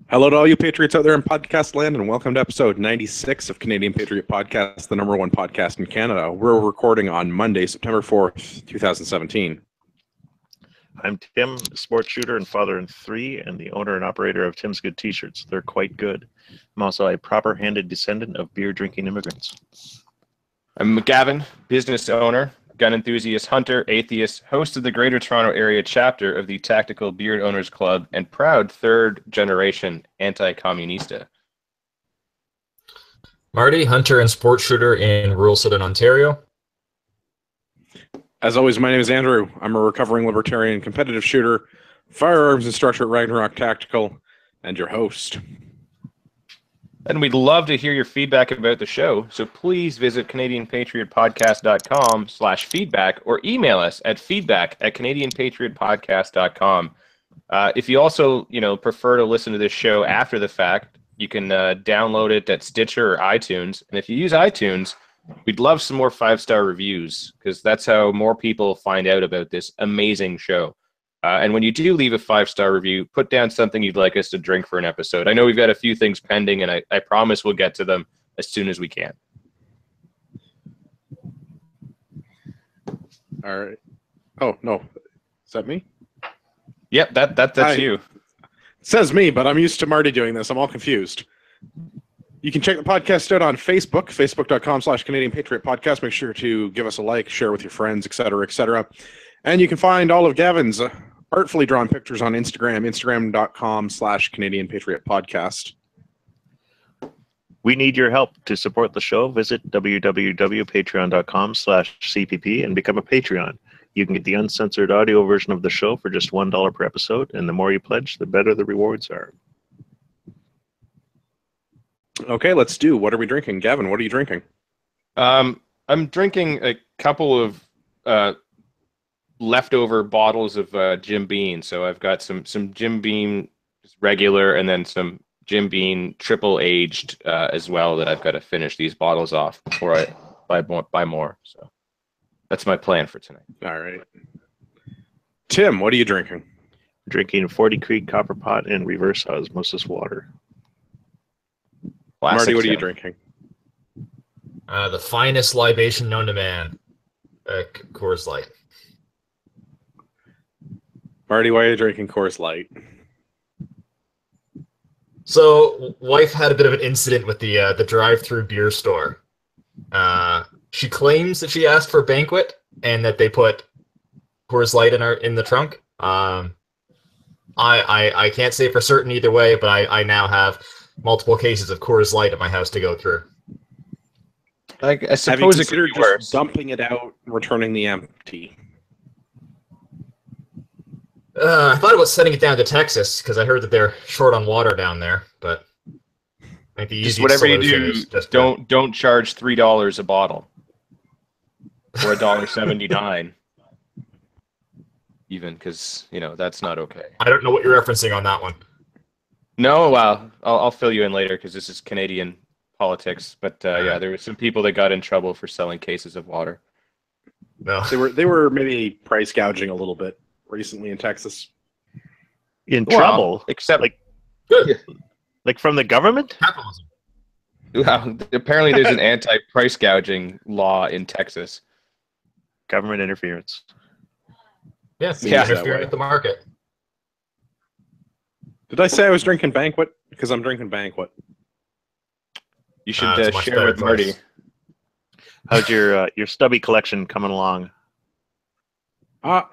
Hello to all you Patriots out there in podcast land, and welcome to episode 96 of Canadian Patriot Podcast, the number one podcast in Canada. We're recording on Monday, September 4th, 2017. I'm Tim, a sports shooter and father of three, and the owner and operator of Tim's Good T-shirts. They're quite good. I'm also a proper-handed descendant of beer-drinking immigrants. I'm Gavin, business owner, gun enthusiast, hunter, atheist, host of the Greater Toronto Area chapter of the Tactical Beard Owners Club, and proud third-generation anti-communista. Marty, hunter and sports shooter in rural southern Ontario. As always, my name is Andrew. I'm a recovering libertarian competitive shooter, firearms instructor at Ragnarok Tactical, and your host. And we'd love to hear your feedback about the show, so please visit CanadianPatriotPodcast.com/feedback or email us at feedback@CanadianPatriotPodcast.com. If you also, prefer to listen to this show after the fact, you can download it at Stitcher or iTunes. And if you use iTunes, we'd love some more 5-star reviews, because that's how more people find out about this amazing show. And when you do leave a 5-star review, put down something you'd like us to drink for an episode. I know we've got a few things pending, and I promise we'll get to them as soon as we can. All right. Oh, no. Is that me? Yep, that's you. It says me, but I'm used to Marty doing this. I'm all confused. You can check the podcast out on Facebook, facebook.com/Canadian Patriot Podcast. Make sure to give us a like, share with your friends, etc., etc. And you can find all of Gavin's artfully drawn pictures on Instagram, instagram.com/Canadian Patriot Podcast. We need your help to support the show. Visit www.patreon.com/CPP and become a Patreon. You can get the uncensored audio version of the show for just $1 per episode, and the more you pledge, the better the rewards are. Okay, let's do. What are we drinking? Gavin, what are you drinking? I'm drinking a couple of leftover bottles of Jim Beam. So I've got some Jim Beam regular, and then some Jim Beam triple aged as well, that I've got to finish these bottles off before I buy more. So that's my plan for tonight. All right. Tim, what are you drinking? Drinking 40 Creek Copper Pot and reverse osmosis water. Marty, what are you drinking? The finest libation known to man, Coors Light. Marty, why are you drinking Coors Light? So, wife had a bit of an incident with the drive-through beer store. She claims that she asked for a banquet and that they put Coors Light in the trunk. I can't say for certain either way, but I now have multiple cases of Coors Light at my house to go through. I suppose have you considered it could be worse. Just dumping it out, returning the empty? I thought about sending it down to Texas because I heard that they're short on water down there. But I think the Just easiest whatever you solution do, is just don't charge $3 a bottle or $1.79 even, because that's not okay. I don't know what you're referencing on that one. No, well, I'll fill you in later, because this is Canadian politics. But yeah, there were some people that got in trouble for selling cases of water. No, They were maybe price gouging a little bit recently in Texas. In trouble? Except good. Like from the government? Capitalism. well, apparently there's an anti-price gouging law in Texas. Government interference. Yes, Yeah, that interfering way. with the market. Did I say I was drinking Banquet? Because I'm drinking Banquet. You should It's much share better with Marty. choice. How's your stubby collection coming along?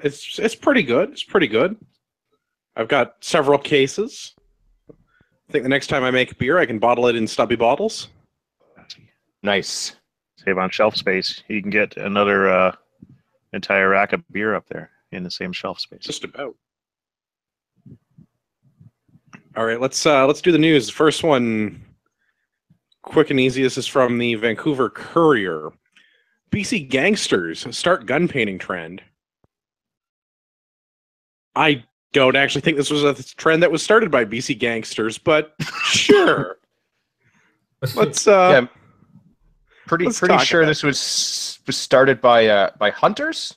It's pretty good. It's pretty good. I've got several cases. I think the next time I make beer, I can bottle it in stubby bottles. Nice. Save on shelf space. You can get another entire rack of beer up there in the same shelf space. Just about. All right, let's do the news. The first one, quick and easy. This is from the Vancouver Courier. BC gangsters start gun painting trend. I don't actually think this was a trend that was started by BC gangsters, but sure. Let's Yeah, pretty talk sure about this was started by hunters.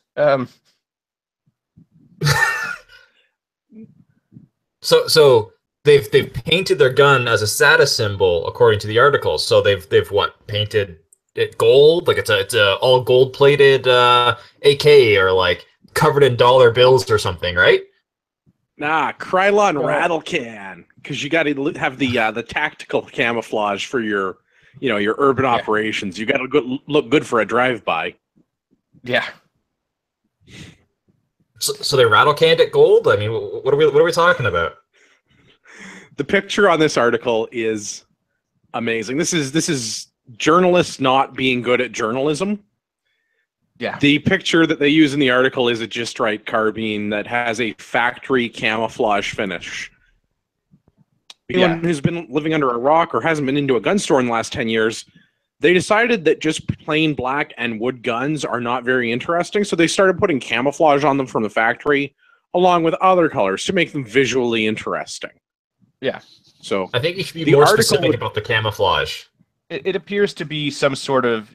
So they've painted their gun as a status symbol according to the article. So they've what, painted it gold, like it's a all gold plated AK, or like covered in dollar bills or something, right? Nah, Krylon rattle can, because you got to have the tactical camouflage for your urban operations. You got to look good for a drive-by. Yeah. So they rattle canned it gold. I mean, what are we talking about? The picture on this article is amazing. This is journalists not being good at journalism. Yeah. The picture that they use in the article is a Just Right carbine that has a factory camouflage finish. Anyone who's been living under a rock or hasn't been into a gun store in the last 10 years, they decided that just plain black and wood guns are not very interesting, so they started putting camouflage on them from the factory, along with other colors to make them visually interesting. Yeah. So I think you should be more specific about the camouflage. It appears to be some sort of,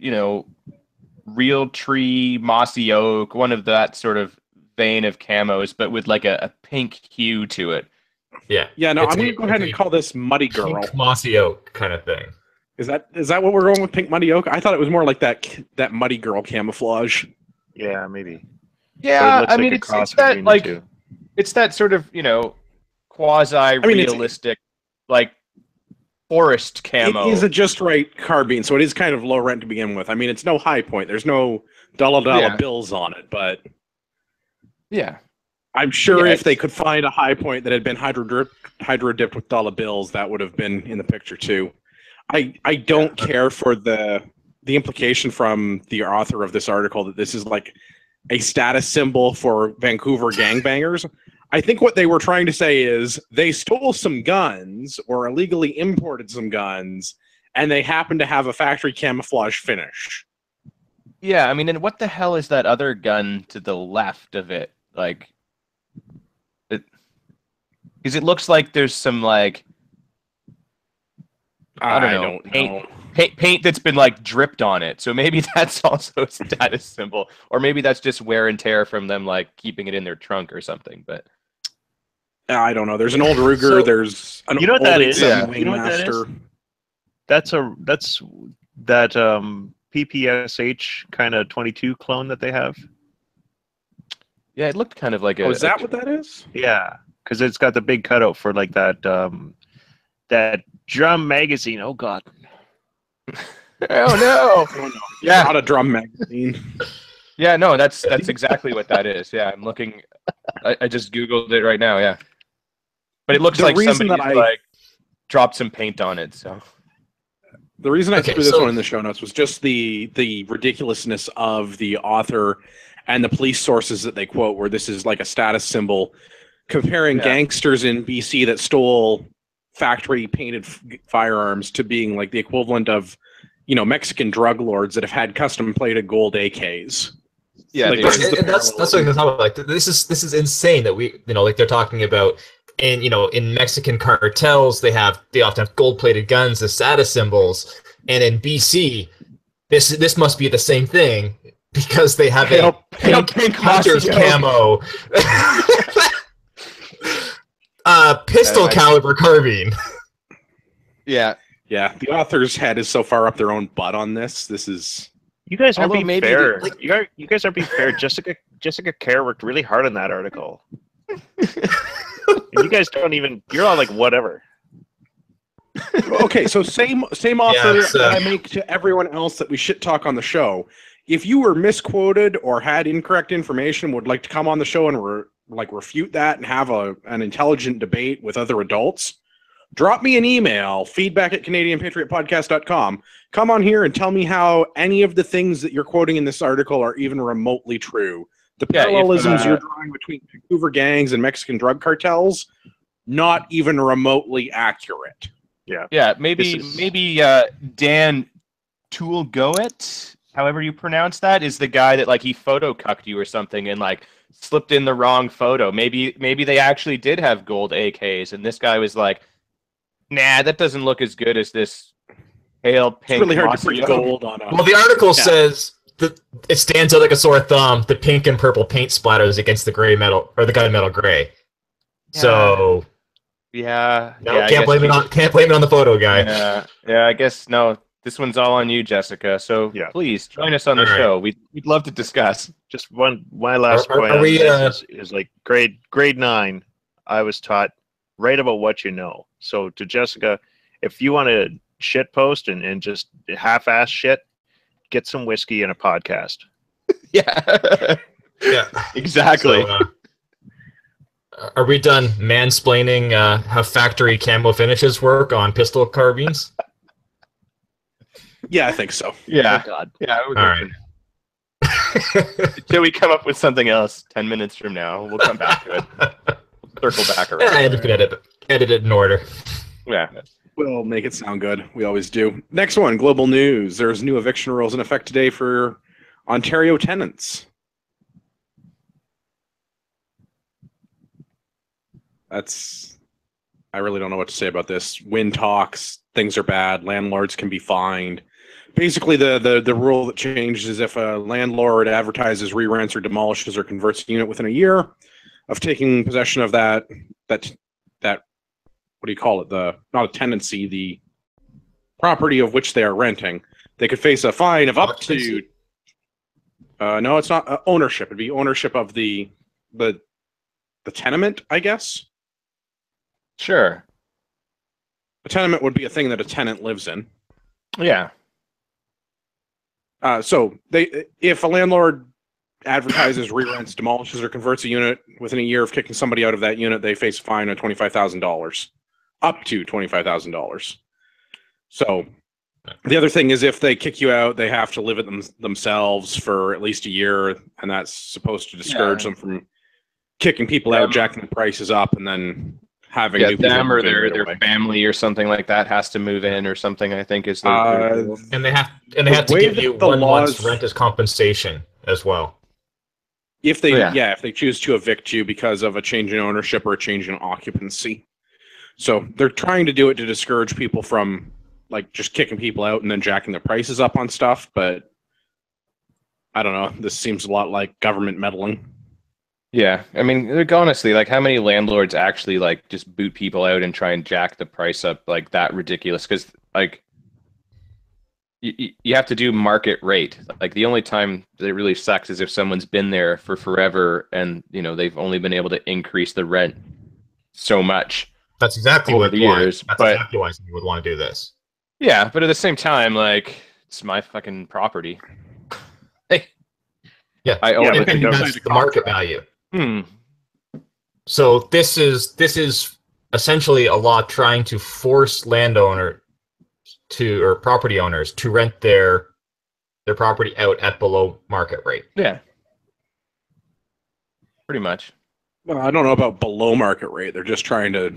real tree, mossy oak, one of that sort of vein of camos, but with like a pink hue to it. Yeah. Yeah, no, I'm going to go ahead and call this Muddy Girl. Pink mossy oak kind of thing. Is that what we're going with, Pink Muddy Oak? I thought it was more like that Muddy Girl camouflage. Yeah, maybe. Yeah, I mean, it's that like it's that sort of quasi-realistic like forest camo. It is a Just Right carbine, so it is kind of low rent to begin with. I mean, it's no high point. There's no dollar bills on it, but yeah, I'm sure if they could find a high point that had been hydro dipped with dollar bills, that would have been in the picture too. I don't care for the implication from the author of this article that this is like a status symbol for Vancouver gangbangers. I think what they were trying to say is they stole some guns or illegally imported some guns, and they happen to have a factory camouflage finish. Yeah, I mean, and what the hell is that other gun to the left of it? Like, because it looks like there's some like I don't know. Paint that's been like dripped on it. So maybe that's also a status symbol, or maybe that's just wear and tear from them like keeping it in their trunk or something. But I don't know. There's an old Ruger. There's an you know what that is? You know what that is? That's that PPSH kind of 22 clone that they have. Yeah, it looked kind of like is that what that is? Yeah, because it's got the big cutout for like that that drum magazine. Oh God. Oh no! Yeah, not a drum magazine. Yeah, no, that's exactly what that is. Yeah, I'm looking. I just Googled it right now. Yeah, but it looks like somebody like dropped some paint on it. So the reason I threw this one in the show notes was just the ridiculousness of the author and the police sources that they quote, where this is like a status symbol, comparing gangsters in BC that stole factory painted firearms to being like the equivalent of Mexican drug lords that have had custom plated gold AKs. Yeah, like, that's what I'm talking about. Like, this is insane that we like they're talking about in Mexican cartels they often have gold plated guns as status symbols, and in BC this must be the same thing because they have a pink hunter's camo pistol caliber carbine. Yeah. The author's head is so far up their own butt on this. This is. You guys are being fair. You guys are being fair. Jessica Kerr worked really hard on that article. And you guys don't even. You're all like whatever. Okay, so same offer that I make to everyone else that we shit talk on the show. If you were misquoted or had incorrect information, would like to come on the show and refute that and have an intelligent debate with other adults, drop me an email, feedback@canadianpatriotpodcast.com. Come on here and tell me how any of the things that you're quoting in this article are even remotely true. The parallelisms you're drawing between Vancouver gangs and Mexican drug cartels, not even remotely accurate. Yeah, maybe Dan Toolgoet, however you pronounce that, is the guy that like he photo cucked you or something and like slipped in the wrong photo. Maybe they actually did have gold AKs and this guy was like, nah, that doesn't look as good as this pale pink. It's really hard to put gold on. Well, the article says that it stands out like a sore thumb. The pink and purple paint splatters against the gray metal or the gunmetal gray. Yeah. So Yeah. No, yeah, I can't guess blame it on the photo guy. Yeah, I guess no. This one's all on you, Jessica. So Yeah. please join us on the All right. show. We'd love to discuss. Just my last Are point on we, this is like grade 9. I was taught write about what you know. So to Jessica, if you want to shit post and just half-ass shit, get some whiskey and a podcast. Yeah. Yeah, Exactly. So, are we done mansplaining how factory camo finishes work on pistol carbines? Yeah, I think so. Yeah. Oh, God. Yeah. All right. Until we come up with something else 10 minutes from now, we'll come back to it. Circle back around. I just could edit it in order. Yeah. We'll make it sound good. We always do. Next one, global news. There's new eviction rules in effect today for Ontario tenants. I really don't know what to say about this. Win talks, things are bad, landlords can be fined. Basically, the rule that changed is if a landlord advertises, re-rents, or demolishes or converts a unit within a year of taking possession of that what do you call it? Not a tenancy, the property of which they are renting, they could face a fine of up to. No, it's not ownership. It'd be ownership of the tenement, I guess. Sure. A tenement would be a thing that a tenant lives in. Yeah. So if a landlord advertises, re-rents, demolishes, or converts a unit within a year of kicking somebody out of that unit, they face a fine of $25,000, up to $25,000. So the other thing is if they kick you out, they have to live it themselves for at least a year, and that's supposed to discourage them from kicking people out, jacking the prices up, and then having new them or their away. family or something like that has to move in or something. I think is the rule. And they have to give you 1 month's rent as compensation as well. If they if they choose to evict you because of a change in ownership or a change in occupancy. So they're trying to do it to discourage people from like just kicking people out and then jacking their prices up on stuff, but I don't know. This seems a lot like government meddling. Yeah, I mean, like, honestly, like how many landlords actually like just boot people out and try and jack the price up like that ridiculous? Because like you have to do market rate. Like the only time that it really sucks is if someone's been there for forever and they've only been able to increase the rent so much. That's exactly over the years. That's exactly why you would want to do this. Yeah, but at the same time, like it's my fucking property. Yeah, I own it. And that's the market value. Hmm. So this is essentially a law trying to force or property owners to rent their property out at below market rate. Yeah. Pretty much. Well, I don't know about below market rate. They're just trying to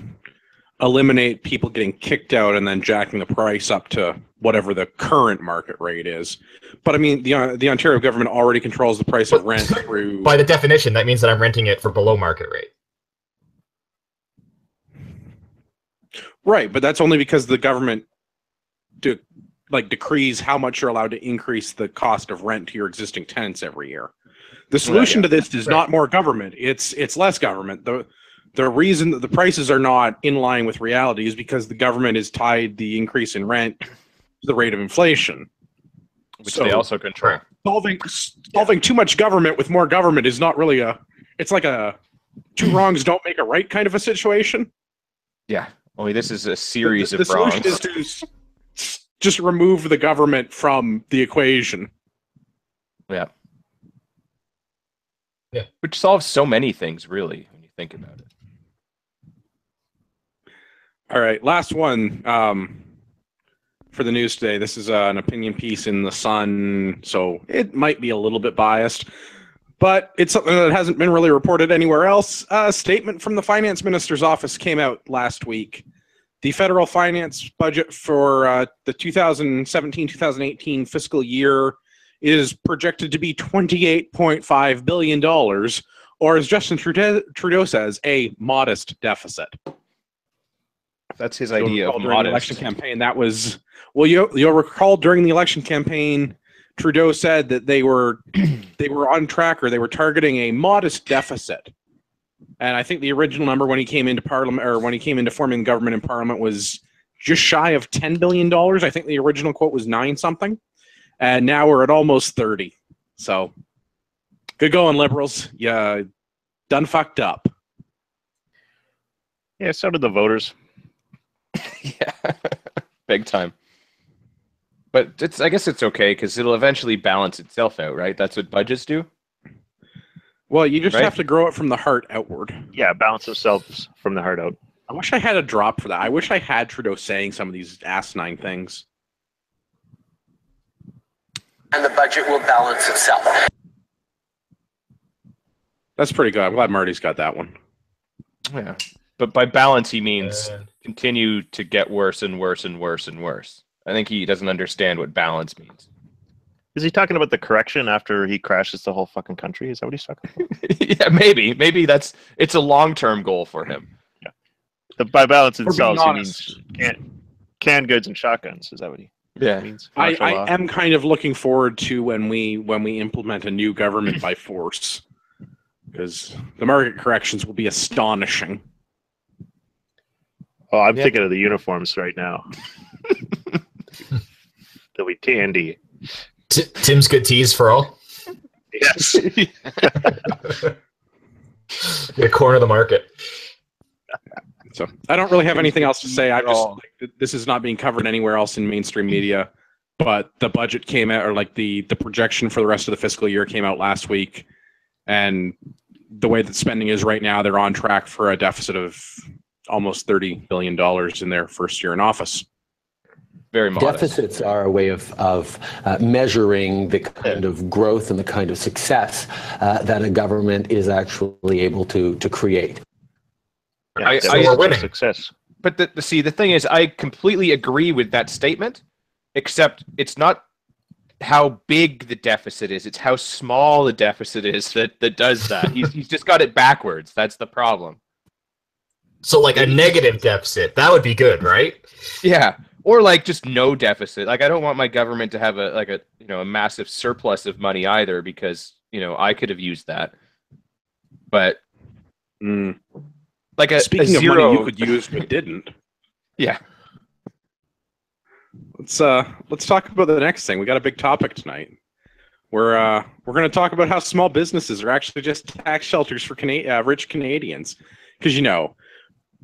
eliminate people getting kicked out and then jacking the price up to whatever the current market rate is. But I mean, the Ontario government already controls the price of rent through. By the definition, that means that I'm renting it for below market rate. Right, but that's only because the government decrees how much you're allowed to increase the cost of rent to your existing tenants every year. The solution to this is not more government; it's less government. The reason that the prices are not in line with reality is because the government has tied the increase in rent to the rate of inflation, which they also control. Solving too much government with more government is not really it's like a two wrongs don't make a right kind of a situation. Yeah, only this is a series of the wrongs. solution is to just remove the government from the equation. Yeah. Yeah. Which solves so many things, really, when you think about it. All right, last one for the news today. This is an opinion piece in The Sun, so it might be a little bit biased, but it's something that hasn't been really reported anywhere else. A statement from the finance minister's office came out last week. The federal finance budget for the 2017-2018 fiscal year is projected to be $28.5 billion, or as Justin Trudeau says, a modest deficit. That's his idea of during modest. the election campaign. That was you'll recall during the election campaign, Trudeau said that they were on track, or they were targeting a modest deficit. And I think the original number when he came into Parliament, or when he came into forming the government in Parliament, was just shy of $10 billion. I think the original quote was 9 something. And now we're at almost 30. So good going, Liberals. Yeah, done fucked up. Yeah, so did the voters. Yeah, big time. But I guess it's okay because it'll eventually balance itself out, right? That's what budgets do. Well, you just Right? have to grow it from the heart outward. Yeah, balance themselves from the heart out. I wish I had a drop for that. I wish I had Trudeau saying some of these asinine things. And the budget will balance itself. That's pretty good. I'm glad Marty's got that one. Yeah. But by balance, he means continue to get worse and worse and worse and worse. I think he doesn't understand what balance means. Is he talking about the correction after he crashes the whole fucking country? Is that what he's talking about? Yeah, maybe. Maybe it's a long-term goal for him. Yeah. By balance being itself, he honest. means canned goods and shotguns. Is that what he means? Martial law. I am kind of looking forward to when we implement a new government by force, because the market corrections will be astonishing. Oh, I'm thinking of the uniforms right now. They'll be dandy. Tim's good teas for all. Yes. The corner of the market. So I don't really have anything else to say. I just this is not being covered anywhere else in mainstream media. But the budget came out, or like the projection for the rest of the fiscal year came out last week, and the way that spending is right now, they're on track for a deficit of almost $30 billion in their first year in office. Very modest. Deficits are a way of measuring the kind of growth and the kind of success that a government is actually able to create. Yeah, So we're winning. Success. But the thing is, I completely agree with that statement, except it's not how big the deficit is; it's how small the deficit is that does that. He's just got it backwards. That's the problem. So like a negative deficit, that would be good, right? Yeah, or like just no deficit. Like I don't want my government to have a massive surplus of money either, because I could have used that. But like Speaking a of zero, money you could use but didn't. Yeah. Let's talk about the next thing. We got a big topic tonight. We're going to talk about how small businesses are actually just tax shelters for rich Canadians, because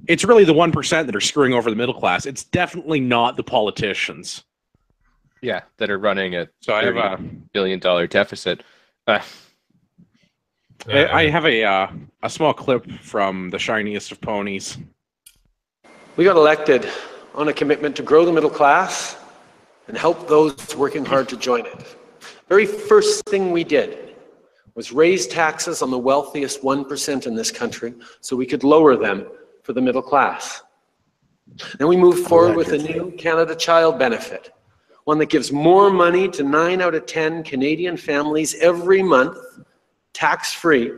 it's really the 1% that are screwing over the middle class. It's definitely not the politicians. Yeah, that are running a I have $30 billion deficit. I have a small clip from the shiniest of ponies. We got elected on a commitment to grow the middle class and help those working hard to join it. Very first thing we did was raise taxes on the wealthiest 1% in this country so we could lower them for the middle class. Then we moved forward with a new Canada Child Benefit, one that gives more money to 9 out of 10 Canadian families every month, tax-free,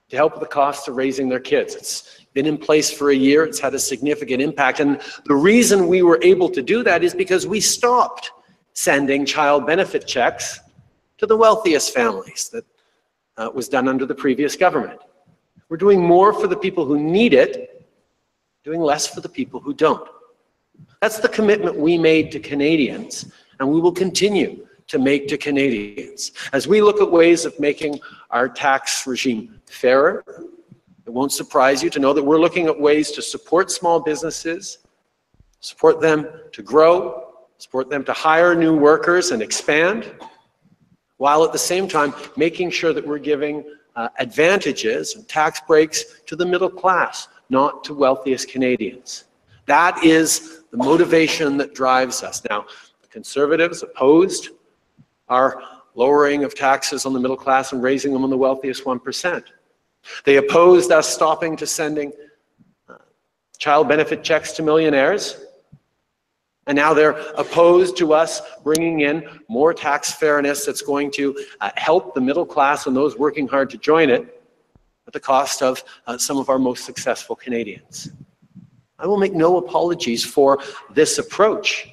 to help with the cost of raising their kids. It's been in place for a year. It's had a significant impact. And the reason we were able to do that is because we stopped sending child benefit checks to the wealthiest families. That was done under the previous government. We're doing more for the people who need it, doing less for the people who don't. That's the commitment we made to Canadians, and we will continue to make to Canadians. As we look at ways of making our tax regime fairer, it won't surprise you to know that we're looking at ways to support small businesses, support them to grow, support them to hire new workers and expand, while at the same time making sure that we're giving advantages and tax breaks to the middle class, not to wealthiest Canadians. That is the motivation that drives us. Now, the Conservatives opposed our lowering of taxes on the middle class and raising them on the wealthiest 1%. They opposed us stopping to sending child benefit checks to millionaires. And now they're opposed to us bringing in more tax fairness that's going to help the middle class and those working hard to join it at the cost of some of our most successful Canadians. I will make no apologies for this approach.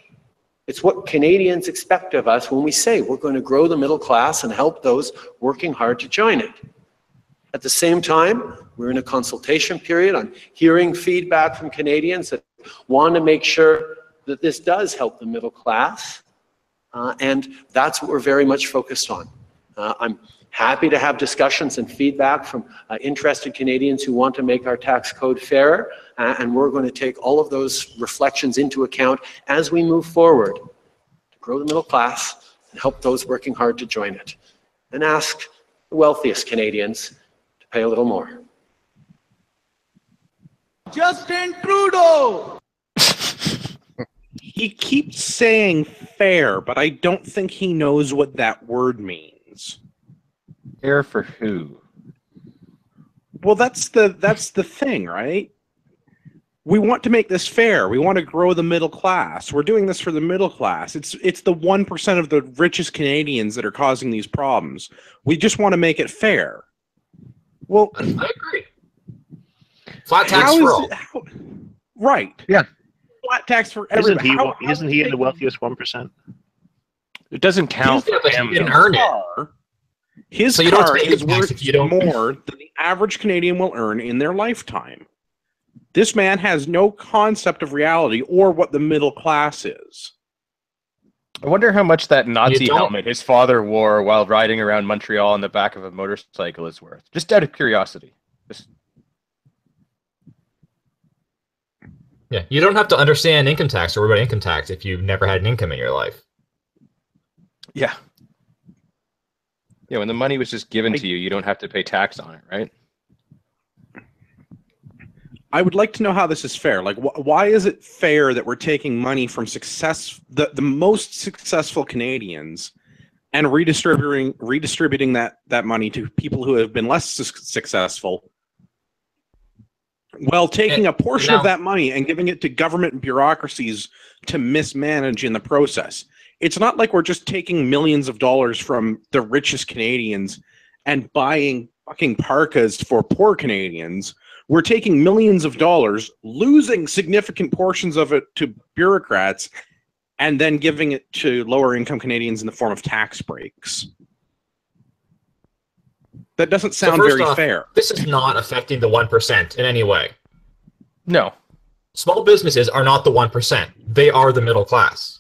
It's what Canadians expect of us when we say we're going to grow the middle class and help those working hard to join it. At the same time, we're in a consultation period on hearing feedback from Canadians that want to make sure that this does help the middle class. And that's what we're very much focused on. I'm happy to have discussions and feedback from interested Canadians who want to make our tax code fairer. And we're going to take all of those reflections into account as we move forward to grow the middle class and help those working hard to join it. And ask the wealthiest Canadians to pay a little more. Justin Trudeau! He keeps saying fair, but I don't think he knows what that word means. Fair for who? Well, that's the thing, right? We want to make this fair. We want to grow the middle class. We're doing this for the middle class. It's the 1% of the richest Canadians that are causing these problems. We just want to make it fair. Well, I agree. Flat tax for all. Right. Yeah. Flat tax for everybody. Isn't he in the wealthiest 1%? It doesn't count for him. You didn't earn it. His So you don't car have to pay is income tax worth if you don't. more than the average Canadian will earn in their lifetime. This man has no concept of reality or what the middle class is. I wonder how much that Nazi don't- helmet his father wore while riding around Montreal on the back of a motorcycle is worth. Just out of curiosity. Yeah, you don't have to understand income tax or worry about income tax if you've never had an income in your life. Yeah. Yeah, when the money was just given to you, you don't have to pay tax on it, right? I would like to know how this is fair. Like, why is it fair that we're taking money from the most successful Canadians and redistributing that money to people who have been less successful, while taking a portion of that money and giving it to government bureaucracies to mismanage in the process? It's not like we're just taking millions of dollars from the richest Canadians and buying fucking parkas for poor Canadians. We're taking millions of dollars, losing significant portions of it to bureaucrats, and then giving it to lower income Canadians in the form of tax breaks. That doesn't sound very fair. This is not affecting the 1% in any way. No. Small businesses are not the 1%. They are the middle class.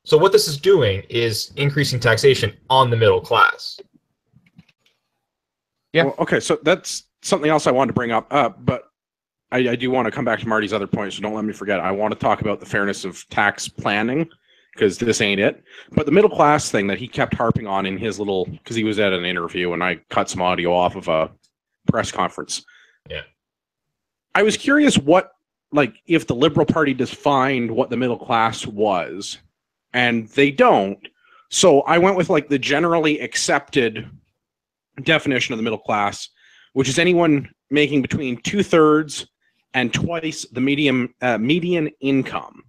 So what this is doing is increasing taxation on the middle class. Yeah. Well, okay, so that's something else I wanted to bring up, but I do want to come back to Marty's other point, so don't let me forget. I want to talk about the fairness of tax planning, because this ain't it. But the middle class thing that he kept harping on in his little, because he was at an interview and I cut some audio off of a press conference. Yeah. I was curious if the Liberal Party defined what the middle class was, and they don't. So I went with the generally accepted definition of the middle class, which is anyone making between 2/3 and twice the median income.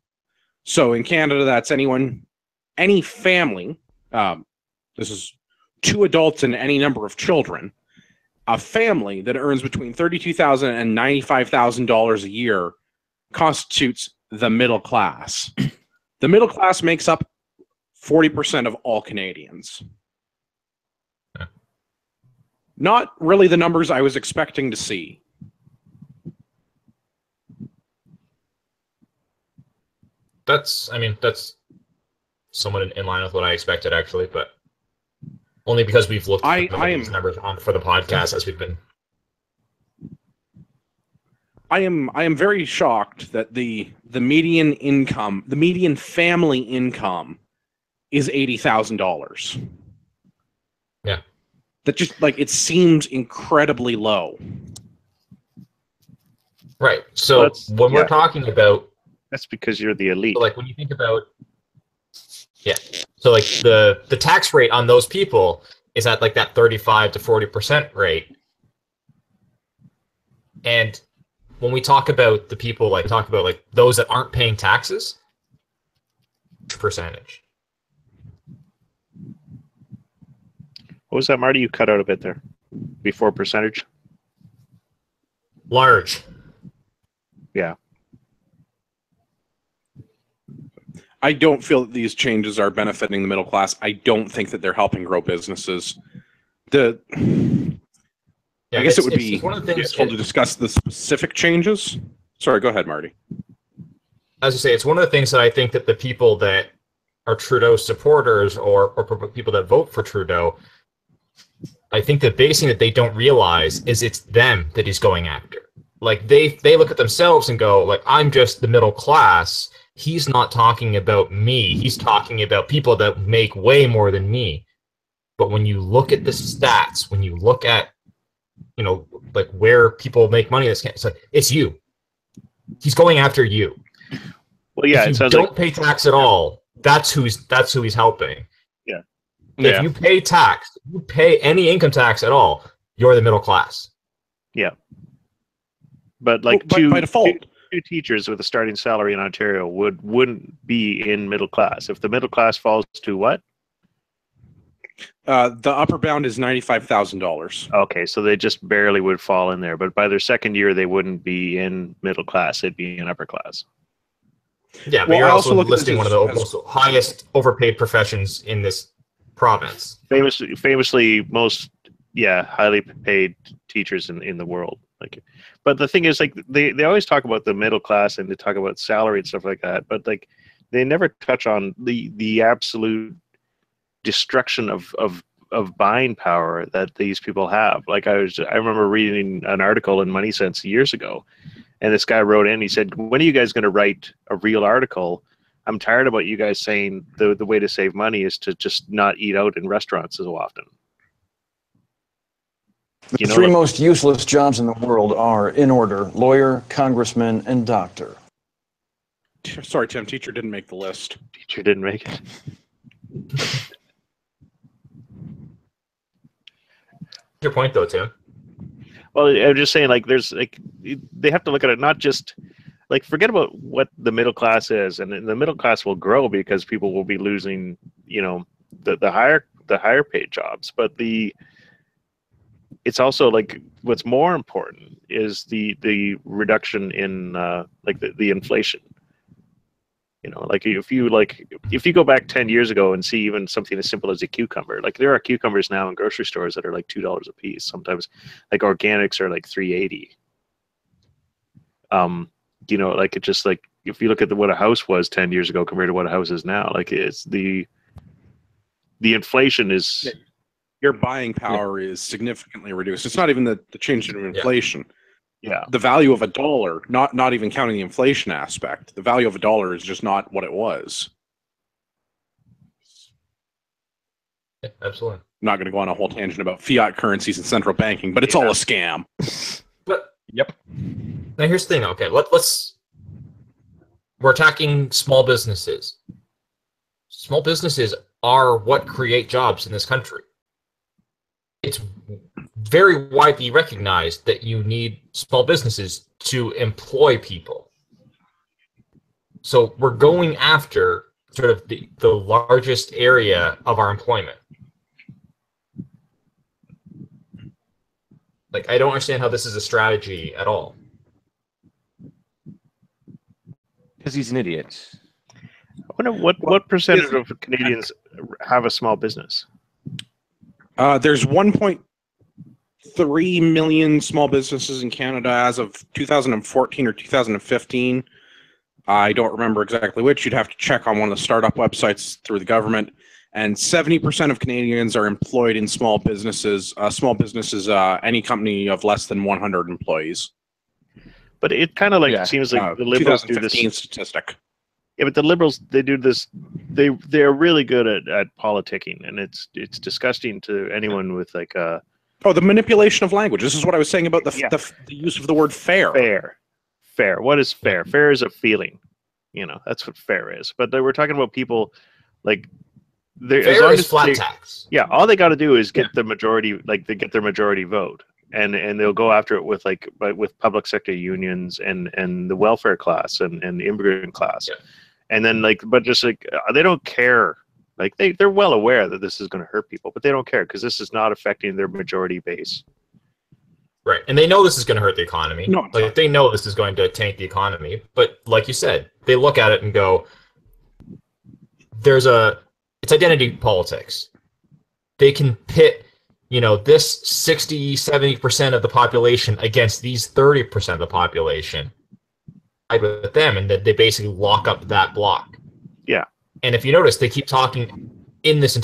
So in Canada, that's any family. This is 2 adults and any number of children. A family that earns between $32,000 and $95,000 a year constitutes the middle class. The middle class makes up 40% of all Canadians. Not really the numbers I was expecting to see. That's somewhat in line with what I expected, actually, but only because we've looked at these numbers for the podcast as we've been. I am very shocked that the median income, the median family income, is $80,000. Yeah. That just it seems incredibly low. Right. So when we're talking about, that's because you're the elite. So when you think about, so the tax rate on those people is at that 35 to 40% rate, and when we talk about the people those that aren't paying taxes, percentage. What was that, Marty? You cut out a bit there. Before percentage? Large. Yeah. I don't feel that these changes are benefiting the middle class. I don't think that they're helping grow businesses. I guess it would be it's one of the things. useful to discuss the specific changes. Sorry, go ahead, Marty. As you say, it's one of the things that I think that the people that are Trudeau supporters or people that vote for Trudeau, I think the biggest thing that they don't realize is it's them that he's going after. Like they look at themselves and go, like, I'm just the middle class. He's not talking about me. He's talking about people that make way more than me. But when you look at the stats, when you look at, like where people make money, it's you. He's going after you. Well, yeah, if you don't pay tax at all, that's who he's helping. Yeah. If you pay tax, if you pay any income tax at all, you're the middle class. Yeah. But like by default, two teachers with a starting salary in Ontario wouldn't be in middle class. If the middle class falls to what? The upper bound is $95,000. Okay, so they just barely would fall in there. But by their second year, they wouldn't be in middle class. They'd be in upper class. Yeah, but you're also listing one of the most highest overpaid professions in this province. Famously, most highly paid teachers in the world. Like, but the thing is, like, they always talk about the middle class and they talk about salary and stuff like that, but like they never touch on the absolute destruction of buying power that these people have. Like I remember reading an article in Money Sense years ago, and this guy wrote in, he said, when are you guys going to write a real article? I'm tired about you guys saying the way to save money is to just not eat out in restaurants so often. The three most useless jobs in the world are, in order, lawyer, congressman, and doctor. Sorry, Tim, teacher didn't make the list. Teacher didn't make it. Your point, though, Tim. Well, I'm just saying, like, there's like they have to look at it not just like forget about what the middle class is, and the middle class will grow because people will be losing, the higher paid jobs, but it's also like what's more important is the reduction in like the inflation. Like if you go back 10 years ago and see even something as simple as a cucumber, like there are cucumbers now in grocery stores that are like $2 a piece. Sometimes like organics are like $3.80. Like it just like if you look at what a house was 10 years ago compared to what a house is now, like it's the inflation is your buying power is significantly reduced. It's not even the change in inflation. Yeah. The value of a dollar, not even counting the inflation aspect, the value of a dollar is just not what it was. Yeah, absolutely. I'm not going to go on a whole tangent about fiat currencies and central banking, but it's all a scam. But yep. Now here's the thing. Okay, we're attacking small businesses. Small businesses are what create jobs in this country. It's very widely recognized that you need small businesses to employ people. So we're going after sort of the largest area of our employment. Like, I don't understand how this is a strategy at all. Because he's an idiot. I wonder what percentage of Canadians have a small business? There's 1.3 million small businesses in Canada as of 2014 or 2015. I don't remember exactly which. You'd have to check on one of the startup websites through the government. And 70% of Canadians are employed in small businesses. Any company of less than 100 employees. But it kind of like seems like the Liberals do this statistic. Yeah, but the Liberals, they do this. They're really good at politicking, and it's disgusting to anyone with like a. Oh, the manipulation of language. This is what I was saying about the use of the word fair. Fair. What is fair? Fair is a feeling. That's what fair is. But we're talking about people like. Fair is flat tax. Yeah, all they got to do is get the majority, like they get their majority vote, and they'll go after it with with public sector unions and the welfare class and the immigrant class, and then but just they don't care. Like they're well aware that this is going to hurt people, but they don't care because this is not affecting their majority base. Right, and they know this is going to hurt the economy. No, like they know this is going to tank the economy, but like you said, they look at it and go, it's identity politics. They can pit this 60, 70% of the population against these 30% of the population, with them, and that they basically lock up that block. Yeah. And if you notice, they keep talking in his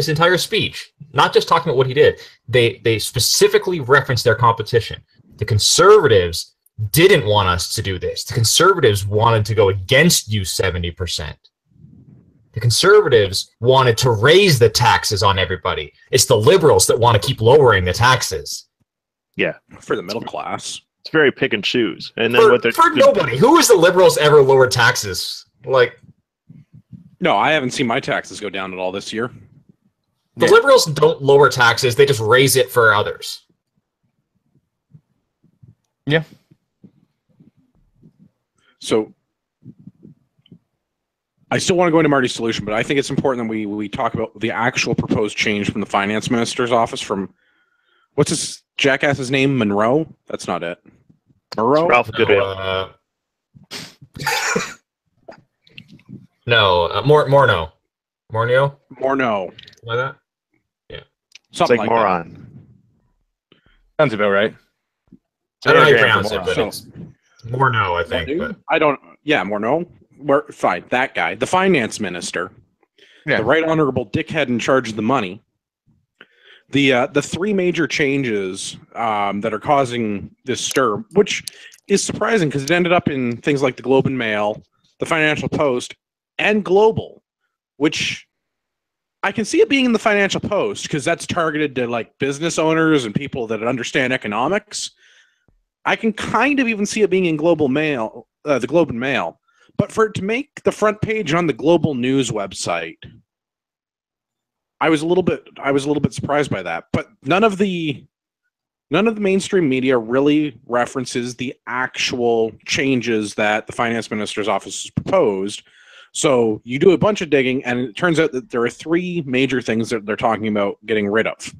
entire speech, not just talking about what he did. They specifically reference their competition. The conservatives didn't want us to do this. The conservatives wanted to go against you 70%. The conservatives wanted to raise the taxes on everybody. It's the liberals that want to keep lowering the taxes. Yeah. For the middle class. It's very pick and choose. And then for nobody. Who has the liberals ever lowered taxes? No, I haven't seen my taxes go down at all this year. The liberals don't lower taxes. They just raise it for others. Yeah. So I still want to go into Marty's solution, but I think it's important that we talk about the actual proposed change from the finance minister's office from, what's his jackass's name? Monroe? That's not it. Monroe? Ralph Goodale. Morneau. Morneau. Like that? Yeah. Something it's like moron. Sounds about right. I don't know how you Yeah, pronounce it, moron. but it's Morneau, I think. But I don't. Yeah, Morneau. Fine, that guy, the finance minister, the right honorable dickhead in charge of the money. The three major changes that are causing this stir, which is surprising because it ended up in things like the Globe and Mail, the Financial Post, and Global, which I can see it being in the Financial Post because that's targeted to like business owners and people that understand economics. I can kind of even see it being in Global Mail, the Globe and Mail. But for it to make the front page on the Global News website, I was a little bit surprised by that. But none of the mainstream media really references the actual changes that the finance minister's office has proposed. So you do a bunch of digging, and it turns out that there are three major things that they're talking about getting rid of.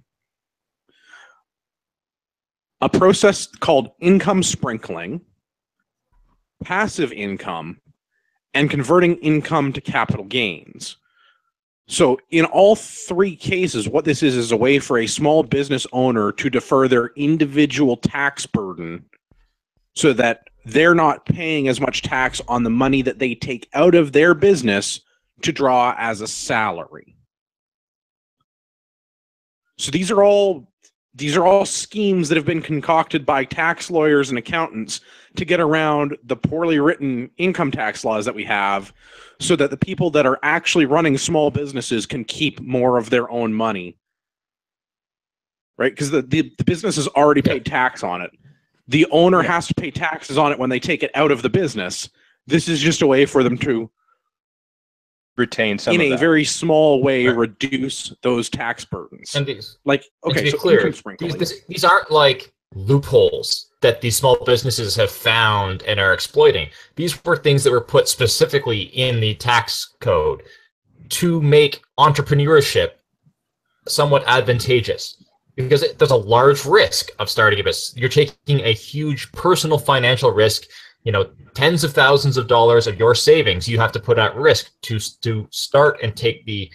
A process called income sprinkling, passive income, and converting income to capital gains. So in all three cases, what this is a way for a small business owner to defer their individual tax burden so that they're not paying as much tax on the money that they take out of their business to draw as a salary. So these are all schemes that have been concocted by tax lawyers and accountants to get around the poorly written income tax laws that we have so that the people that are actually running small businesses can keep more of their own money. Right? Because the business has already paid tax on it. The owner has to pay taxes on it when they take it out of the business. This is just a way for them to retain some in of a that. very small way reduce those tax burdens. and these, Like, and to okay, be so clear, income sprinkling. these aren't like loopholes that these small businesses have found and are exploiting. These were things that were put specifically in the tax code to make entrepreneurship somewhat advantageous, because there's a large risk of starting a business. You're taking a huge personal financial risk. Tens of thousands of dollars of your savings you have to put at risk to start and take the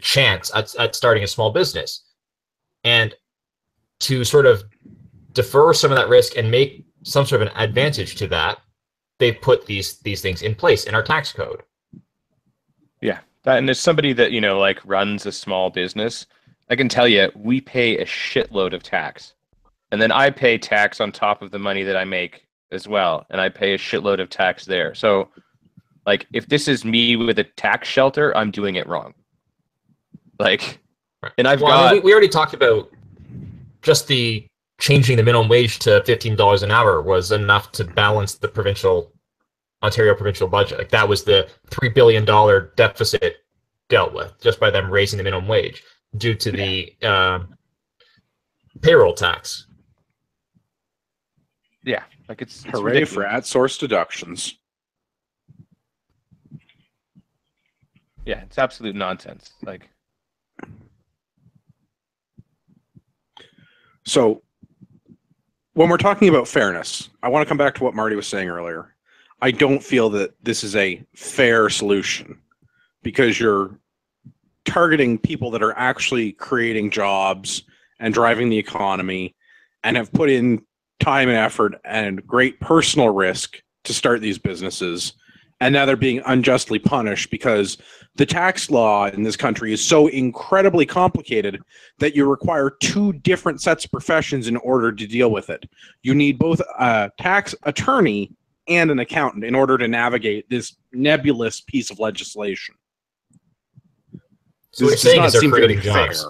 chance at starting a small business. And to sort of defer some of that risk and make some sort of an advantage to that, they put these things in place in our tax code. Yeah, and as somebody that runs a small business, I can tell you we pay a shitload of tax, and then I pay tax on top of the money that I make as well, and I pay a shitload of tax there. So, if this is me with a tax shelter, I'm doing it wrong. And I've got. We already talked about just the changing the minimum wage to $15 an hour was enough to balance the Ontario provincial budget. That was the $3 billion deficit dealt with just by them raising the minimum wage due to the payroll tax. Yeah, it's Hooray ridiculous. for at-source deductions. Yeah, it's absolute nonsense. So when we're talking about fairness, I want to come back to what Marty was saying earlier. I don't feel that this is a fair solution because you're targeting people that are actually creating jobs and driving the economy and have put in time and effort and great personal risk to start these businesses. And now they're being unjustly punished because the tax law in this country is so incredibly complicated that you require two different sets of professions in order to deal with it. You need both a tax attorney and an accountant in order to navigate this nebulous piece of legislation. So what you're saying is they're creating fair. jobs.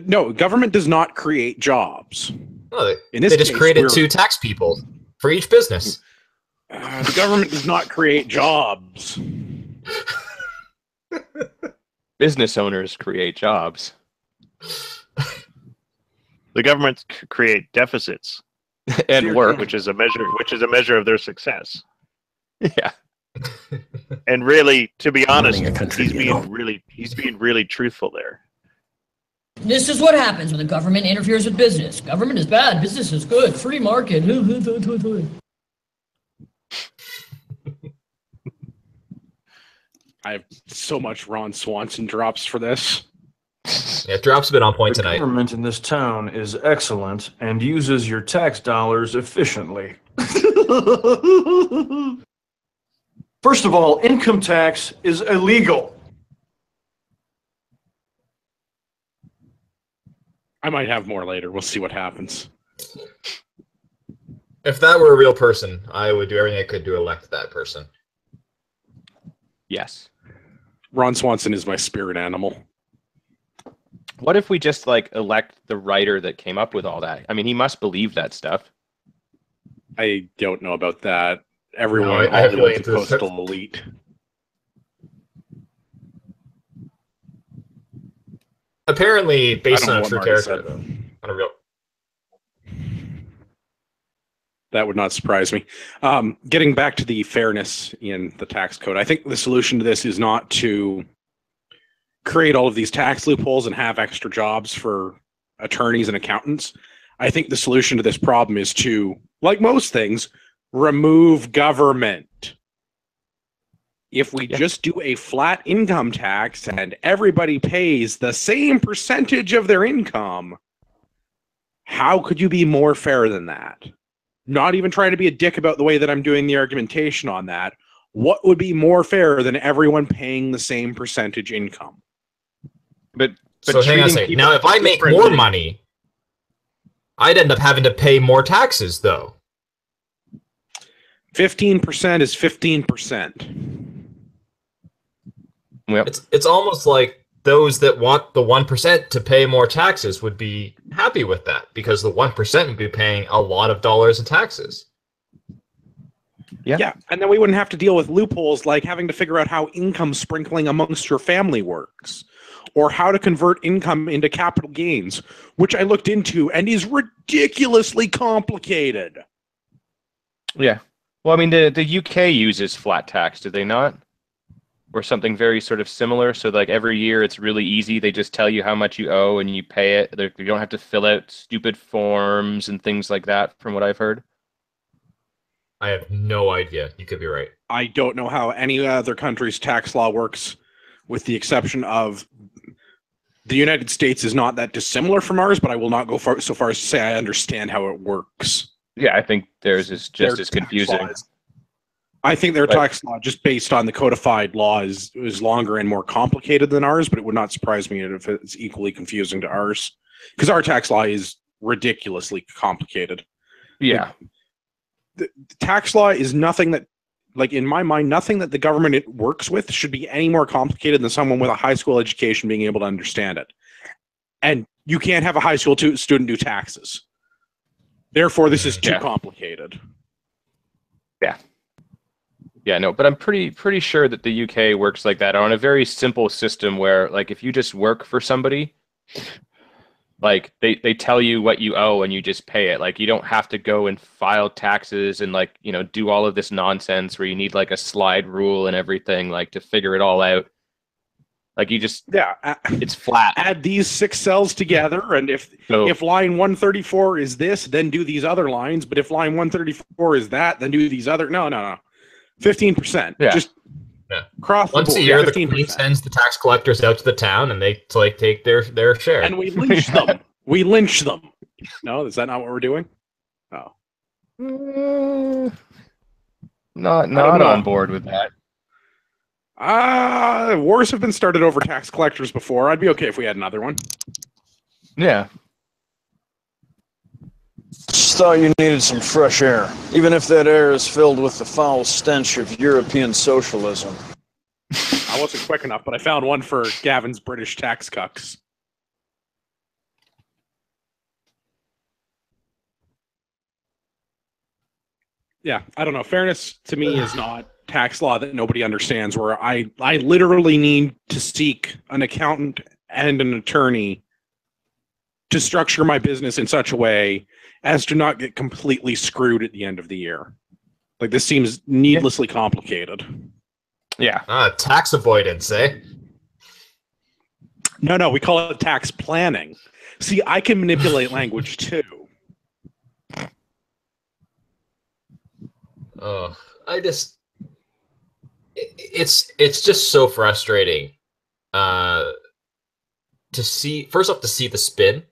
No, government does not create jobs. No, In this they just case, created two tax people for each business. The government does not create jobs. Business owners create jobs. The government create deficits And work. which is a measure of their success. Yeah. And really, to be honest, Running a country, he's you know. being really truthful there. This is what happens when the government interferes with business. Government is bad, business is good, free market. I have so much Ron Swanson drops for this. Yeah, Drop's been on point The tonight. government in this town is excellent and uses your tax dollars efficiently. First of all, income tax is illegal. I might have more later. We'll see what happens. If that were a real person, I would do everything I could to elect that person. Yes. Ron Swanson is my spirit animal. What if we just like elect the writer that came up with all that? I mean, he must believe that stuff. I don't know about that. Everyone No, in I have Hollywood's a feelings this- coastal elite. Apparently, based I don't on a know true what Marty character, said. though. On a real. That would not surprise me. Getting back to the fairness in the tax code, I think the solution to this is not to create all of these tax loopholes and have extra jobs for attorneys and accountants. I think the solution to this problem is to, like most things, remove government. If we just do a flat income tax and everybody pays the same percentage of their income, how could you be more fair than that? Not even trying to be a dick about the way that I'm doing the argumentation on that. What would be more fair than everyone paying the same percentage income? But So hang on a treating second. people Now, if I make more differently- money, I'd end up having to pay more taxes, though. 15% is 15%. Yep. It's almost like those that want the 1% to pay more taxes would be happy with that because the 1% would be paying a lot of dollars in taxes. Yeah, and then we wouldn't have to deal with loopholes like having to figure out how income sprinkling amongst your family works, or how to convert income into capital gains, which I looked into and is ridiculously complicated. Yeah. Well, I mean, the UK uses flat tax, do they not? Or something very sort of similar. So, like, every year it's really easy. They just tell you how much you owe and you pay it. You don't have to fill out stupid forms and things like that, from what I've heard. I have no idea. You could be right. I don't know how any other country's tax law works, with the exception of the United States is not that dissimilar from ours, but I will not go so far as to say I understand how it works. Yeah, I think theirs is just Their as tax confusing. law I think their tax law, just based on the codified law, is longer and more complicated than ours, but it would not surprise me if it's equally confusing to ours, because our tax law is ridiculously complicated. Yeah. The tax law is nothing that, like, in my mind, nothing that the government it works with should be any more complicated than someone with a high school education being able to understand it. And you can't have a high school student do taxes. Therefore, this is too complicated. Yeah. Yeah, no, but I'm pretty sure that the UK works like that on a very simple system where, like, if you just work for somebody, like, they tell you what you owe and you just pay it. Like, you don't have to go and file taxes and, like, you know, do all of this nonsense where you need, like, a slide rule and everything, like, to figure it all out. Like, you just, it's flat. Add these 6 cells together, and if line 134 is this, then do these other lines. But if line 134 is that, then do these other. No. 15%. Yeah. Just Yeah. Across the Once board, a year, the 15%. Queen sends the tax collectors out to the town, and they like take their share. And we lynch them. We lynch them. No, is that not what we're doing? Oh, Not know. on board with that. Wars have been started over tax collectors before. I'd be okay if we had another one. Yeah. Just thought you needed some fresh air, even if that air is filled with the foul stench of European socialism. I wasn't quick enough, but I found one for Gavin's British tax cucks. Yeah, I don't know. Fairness to me is not tax law that nobody understands, where I literally need to seek an accountant and an attorney to structure my business in such a way as to not get completely screwed at the end of the year. Like, this seems needlessly complicated. Yeah. Tax avoidance, eh? No, we call it tax planning. See, I can manipulate language too. It's just so frustrating to see, first off, to see the spin,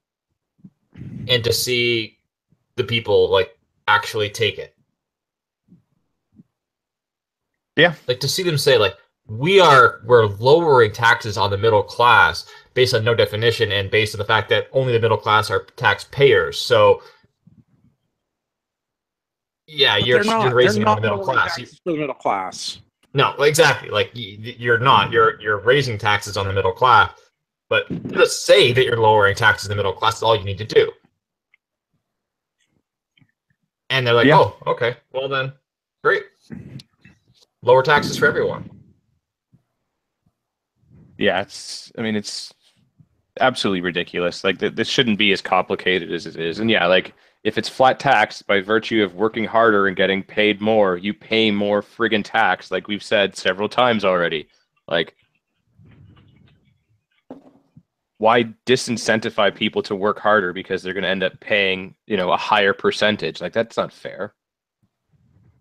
and to see the people like actually take it. Yeah. Like, to see them say, like, we're lowering taxes on the middle class based on no definition and based on the fact that only the middle class are taxpayers. So yeah, you're raising it on the middle class. For the middle class. No, exactly. Like, you're not. You're raising taxes on the middle class, but just say that you're lowering taxes in the middle class is all you need to do. And they're like, oh, okay, well then, great. Lower taxes for everyone. Yeah, it's absolutely ridiculous. Like, this shouldn't be as complicated as it is. And yeah, like, if it's flat tax by virtue of working harder and getting paid more, you pay more friggin' tax, like we've said several times already. Like, why disincentivize people to work harder because they're going to end up paying, a higher percentage? Like, that's not fair.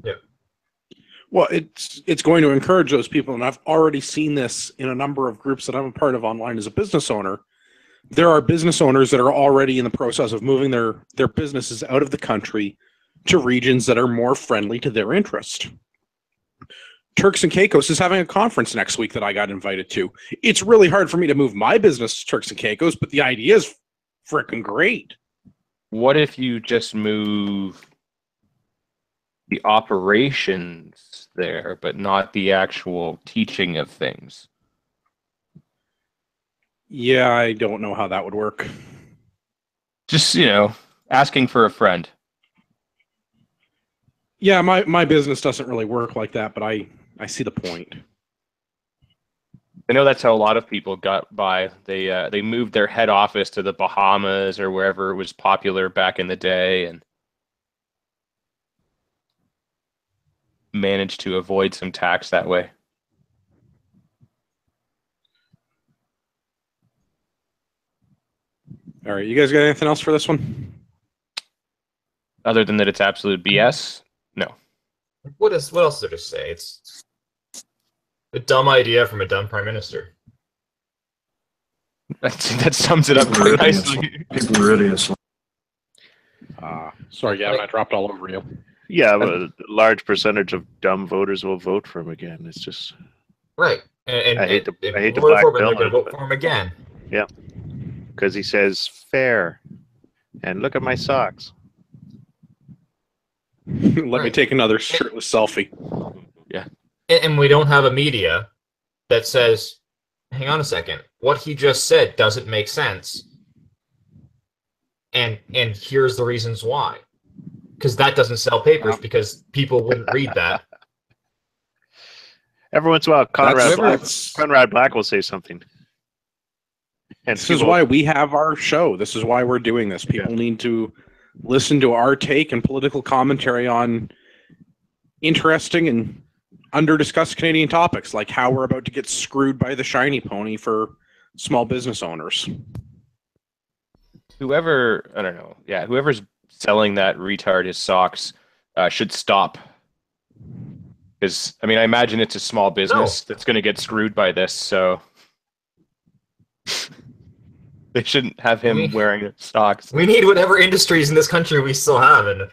Yeah. Well, it's going to encourage those people, and I've already seen this in a number of groups that I'm a part of online as a business owner. There are business owners that are already in the process of moving their businesses out of the country to regions that are more friendly to their interest. Turks and Caicos is having a conference next week that I got invited to. It's really hard for me to move my business to Turks and Caicos, but the idea is freaking great. What if you just move the operations there, but not the actual teaching of things? Yeah, I don't know how that would work. Just, asking for a friend. Yeah, my business doesn't really work like that, but I see the point. I know that's how a lot of people got by. They moved their head office to the Bahamas or wherever it was popular back in the day and managed to avoid some tax that way. All right, you guys got anything else for this one? Other than that it's absolute BS? No. What else is there to say? It's a dumb idea from a dumb prime minister. That sums it up quite nicely. People are idiots. Sorry, Gavin, I dropped all over you. Yeah, but a large percentage of dumb voters will vote for him again. It's just right. And I hate to black they're going to vote for him again. Yeah, because he says fair, and look at my socks. Let me take another shirtless selfie. Yeah. And we don't have a media that says, hang on a second, what he just said doesn't make sense. And here's the reasons why. Because that doesn't sell papers, because people wouldn't read that. Every once in a while, Conrad Black will say something. And this is why we have our show. This is why we're doing this. People need to listen to our take and political commentary on interesting and under-discussed Canadian topics, like how we're about to get screwed by the shiny pony for small business owners. Whoever's selling that retard his socks should stop. Because I mean, I imagine it's a small business that's going to get screwed by this, so they shouldn't have him wearing socks. We need whatever industries in this country we still have, and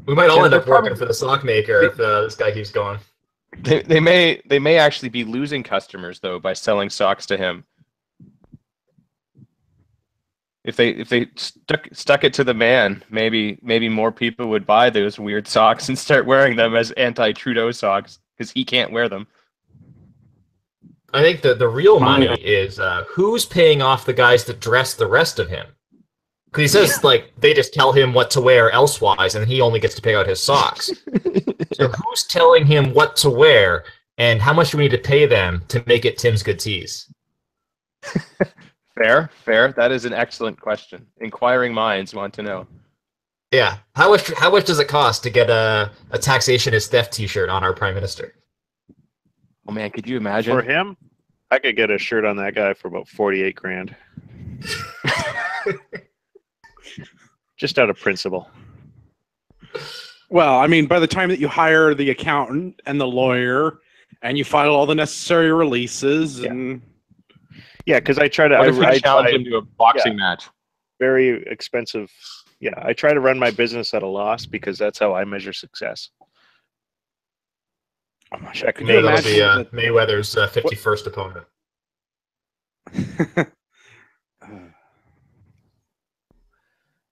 we might all end up working for the sock maker if this guy keeps going. They may actually be losing customers though by selling socks to him. If they stuck it to the man, maybe more people would buy those weird socks and start wearing them as anti-Trudeau socks because he can't wear them. I think the real money is who's paying off the guys that dress the rest of him. Because he says like they just tell him what to wear elsewise, and he only gets to pick out his socks. So who's telling him what to wear, and how much do we need to pay them to make it Tim's Good Tees? Fair. That is an excellent question. Inquiring minds want to know. Yeah. How much does it cost to get a taxation is theft T-shirt on our Prime Minister? Oh man, could you imagine? For him, I could get a shirt on that guy for about 48 grand. Just out of principle. Well, I mean, by the time that you hire the accountant and the lawyer, and you file all the necessary releases, and yeah, because I try to. What if we challenge him to a boxing match? Very expensive. Yeah, I try to run my business at a loss because that's how I measure success. oh my Check God, me. That'll be Mayweather's 51st opponent.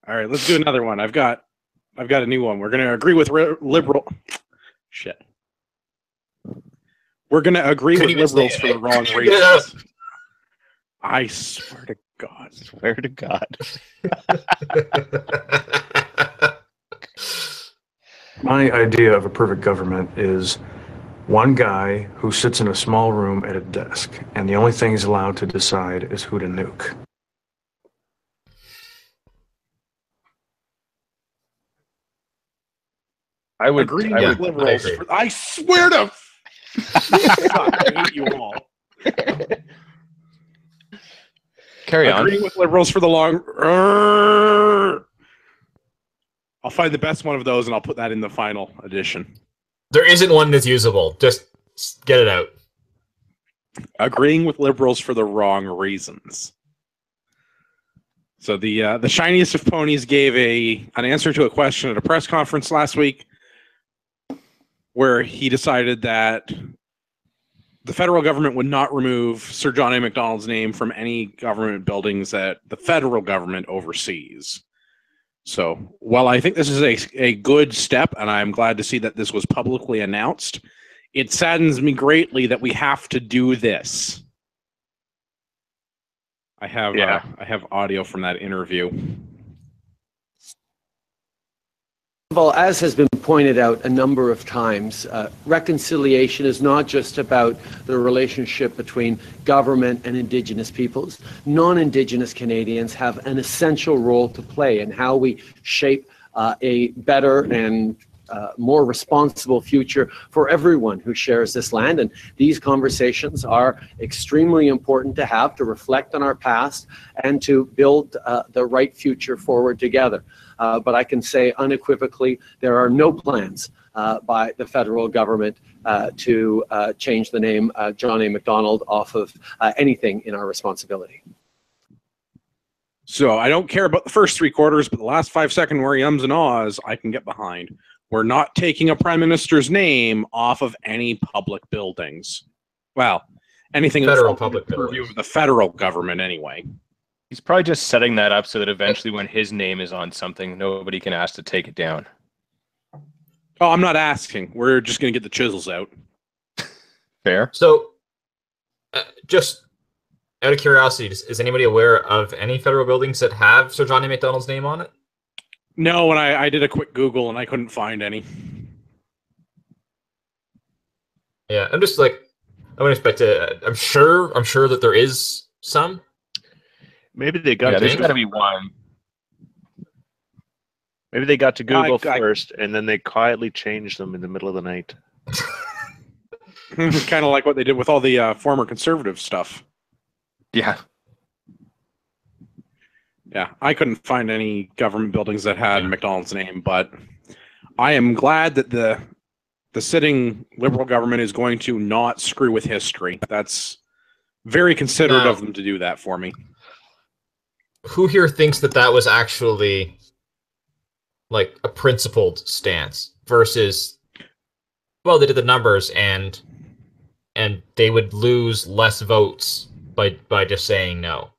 All right, let's do another one. I've got a new one. We're going to agree with liberal. Shit. We're going to agree with liberals for the wrong reasons. I swear to God. Swear to God. My idea of a perfect government is one guy who sits in a small room at a desk, and the only thing he's allowed to decide is who to nuke. I would agree I with would, liberals. I swear to I hate you all. Carry on. Agreeing with liberals for the long. I'll find the best one of those, and I'll put that in the final edition. There isn't one that's usable. Just get it out. Agreeing with liberals for the wrong reasons. So the shiniest of ponies gave an answer to a question at a press conference last week, where he decided that the federal government would not remove Sir John A. Macdonald's name from any government buildings that the federal government oversees. So, while I think this is a good step, and I'm glad to see that this was publicly announced, it saddens me greatly that we have to do this. I have audio from that interview. Well, as has been pointed out a number of times, reconciliation is not just about the relationship between government and Indigenous peoples. Non-Indigenous Canadians have an essential role to play in how we shape a better and more responsible future for everyone who shares this land. And these conversations are extremely important to have, to reflect on our past and to build the right future forward together. But I can say unequivocally, there are no plans by the federal government to change the name John A. Macdonald off of anything in our responsibility. So I don't care about the first three quarters, but the last 5 seconds where he ums and ahs, I can get behind. We're not taking a prime minister's name off of any public buildings. Well, anything federal in public purview of the federal government anyway. He's probably just setting that up so that eventually when his name is on something, nobody can ask to take it down. Oh, I'm not asking. We're just going to get the chisels out. Fair. So, just out of curiosity, is anybody aware of any federal buildings that have Sir John A. Macdonald's name on it? No, and I did a quick Google and I couldn't find any. Yeah, I'm just like, I wouldn't expect to. I'm sure that there is some. Maybe they got. There's got to be one. Maybe they got to Google first, and then they quietly changed them in the middle of the night. Kind of like what they did with all the former conservative stuff. Yeah. Yeah, I couldn't find any government buildings that had McDonald's name, but I am glad that the the sitting Liberal government is going to not screw with history. That's very considerate of them to do that for me. Who here thinks that that was actually like a principled stance versus, well, they did the numbers and they would lose less votes by just saying no?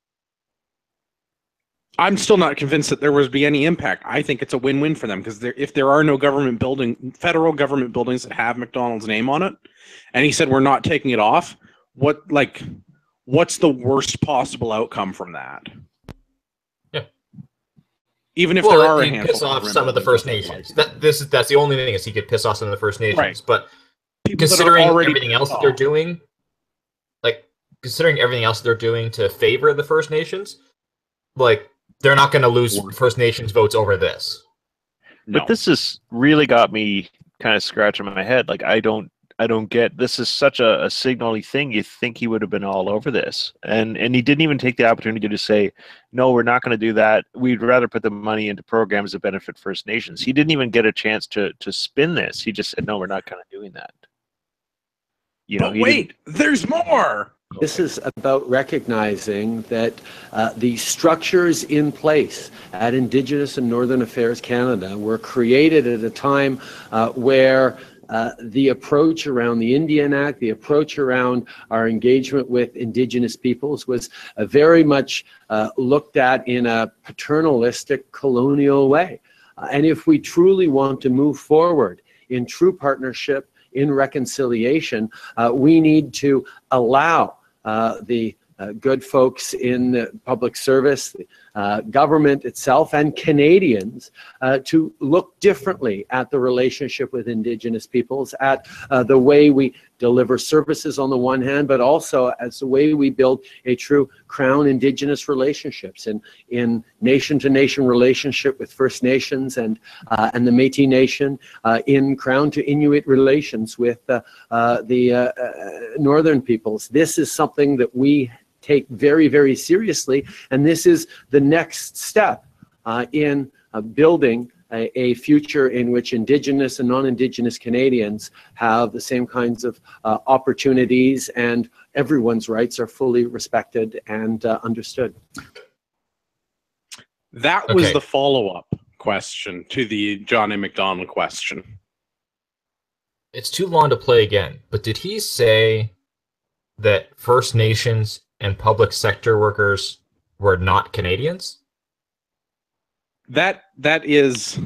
I'm still not convinced that there would be any impact. I think it's a win-win for them because if there are no federal government buildings that have McDonald's name on it, and he said we're not taking it off, what's the worst possible outcome from that? Yeah. Even if there are a he'd handful piss off some of the First Nations. That's the only thing is he could piss off some of the First Nations. Right. But People considering that are already everything else that they're doing, to favor the First Nations, they're not going to lose First Nations votes over this. No. But this has really got me kind of scratching my head. I don't get, this is such a signal-y thing. You think he would have been all over this, and he didn't even take the opportunity to say, no, we're not going to do that. We'd rather put the money into programs that benefit First Nations. He didn't even get a chance to spin this. He just said, no, we're not kind of doing that. But wait, there's more. This is about recognizing that the structures in place at Indigenous and Northern Affairs Canada were created at a time where the approach around the Indian Act, the approach around our engagement with Indigenous peoples was very much looked at in a paternalistic colonial way. And if we truly want to move forward in true partnership, in reconciliation, we need to allow the good folks in the public service, government itself, and Canadians to look differently at the relationship with Indigenous peoples, at the way we deliver services on the one hand, but also as the way we build a true Crown Indigenous relationships in nation-to-nation relationship with First Nations and the Métis Nation, in Crown to Inuit relations with the Northern peoples. This is something that we take very, very seriously, and this is the next step in building a future in which Indigenous and non-Indigenous Canadians have the same kinds of opportunities and everyone's rights are fully respected and understood. That was the follow-up question to the John A. MacDonald question. It's too long to play again, but did he say that First Nations and public sector workers were not Canadians? That is,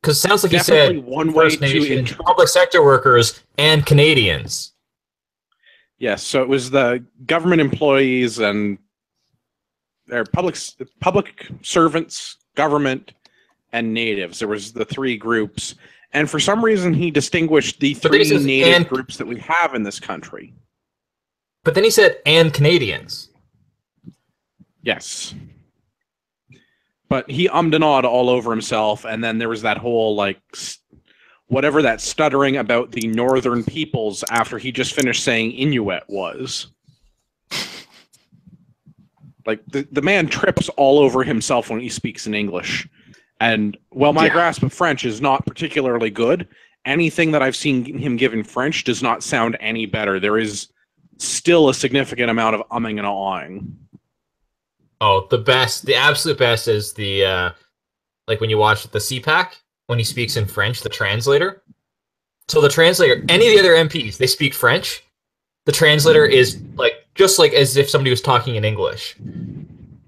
because it sounds like he said one First way Nations, public sector workers, and Canadians. Yes, so it was the government employees and their public servants, government, and natives. There was the three groups, and for some reason he distinguished the three native groups that we have in this country. But then he said, and Canadians. Yes. But he ummed and awed all over himself, and then there was that whole, whatever that stuttering about the northern peoples after he just finished saying Inuit was. The man trips all over himself when he speaks in English. And, while my grasp of French is not particularly good, anything that I've seen him give in French does not sound any better. There is still a significant amount of umming and ahhing. Oh, the absolute best is the when you watch the CPAC when he speaks in French, the translator. So the translator, any of the other MPs, they speak French. The translator is just as if somebody was talking in English.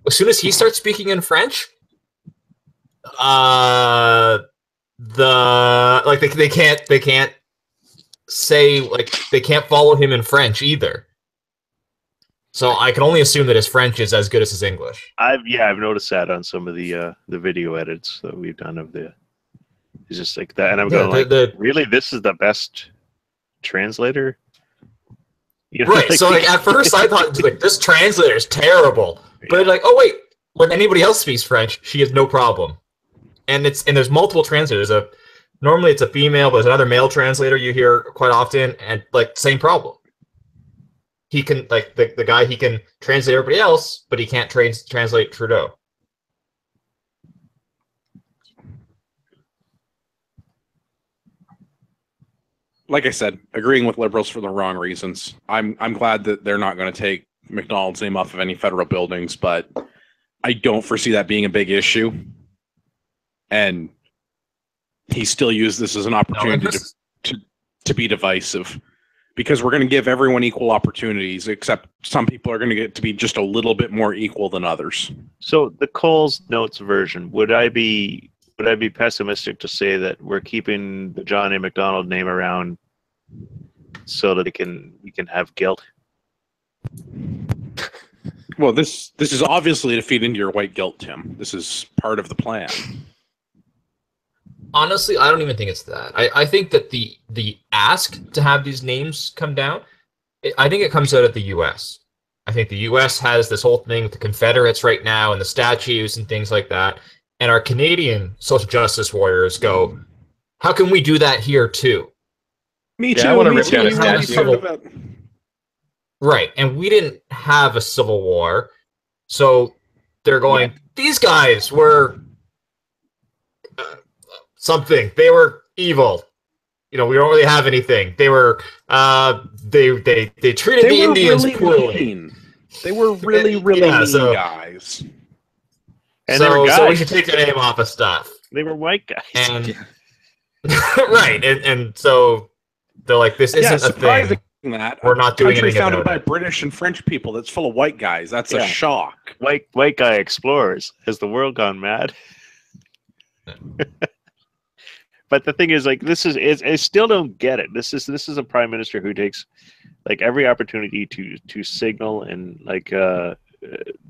As soon as he starts speaking in French, they can't say they can't follow him in French either. So I can only assume that his French is as good as his English. I've noticed that on some of the video edits that we've done of the. It's just like that, and I'm going really, this is the best translator. Right. So at first I thought this translator is terrible, but oh wait, when anybody else speaks French, she has no problem. And there's multiple translators. Normally it's a female, but there's another male translator you hear quite often, and same problem. He can the guy, he can translate everybody else, but he can't translate Trudeau. like I said, agreeing with liberals for the wrong reasons. I'm glad that they're not going to take McDonald's name off of any federal buildings, but I don't foresee that being a big issue. And he still used this as an opportunity to be divisive, because we're going to give everyone equal opportunities, except some people are going to get to be just a little bit more equal than others. So the Coles Notes version, would I be pessimistic to say that we're keeping the John A. McDonald name around so that we can have guilt? Well, this is obviously to feed into your white guilt, Tim. This is part of the plan. Honestly, I don't even think it's that. I think that the ask to have these names come down, I think it comes out of the U.S. I think the U.S. has this whole thing with the Confederates right now and the statues and things like that. And our Canadian social justice warriors go, how can we do that here too? Me too. I want to rip too. down a statue. Right, and we didn't have a civil war, so they're going, these guys were something. They were evil. You know, we don't really have anything. They were, they treated the Indians really poorly. Mean. They were really mean guys. And they were guys. So we should take their name off of stuff. They were white guys. And, right, and so they're like, this isn't a thing. That we're not doing anything founded about by it. British and French people that's full of white guys. That's a shock. White guy explorers. Has the world gone mad? But the thing is, like, I still don't get it. This is a prime minister who takes like every opportunity to signal and like you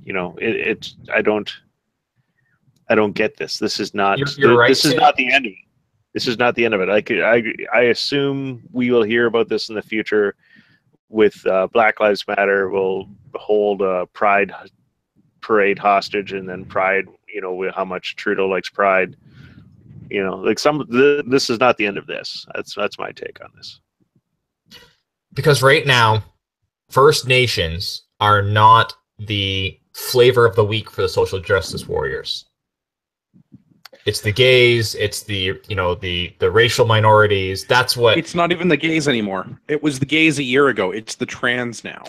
know, I don't get this. This is not you're right, this is not the end of it. This is not the end of it. I assume we will hear about this in the future with Black Lives Matter will hold a Pride parade hostage, and then Pride, you know, with how much Trudeau likes Pride. You know, like this is not the end of this. That's my take on this. Because right now, First Nations are not the flavor of the week for the social justice warriors. It's the gays, it's the, you know, the racial minorities. That's what. It's not even the gays anymore. It was the gays a year ago. It's the trans now.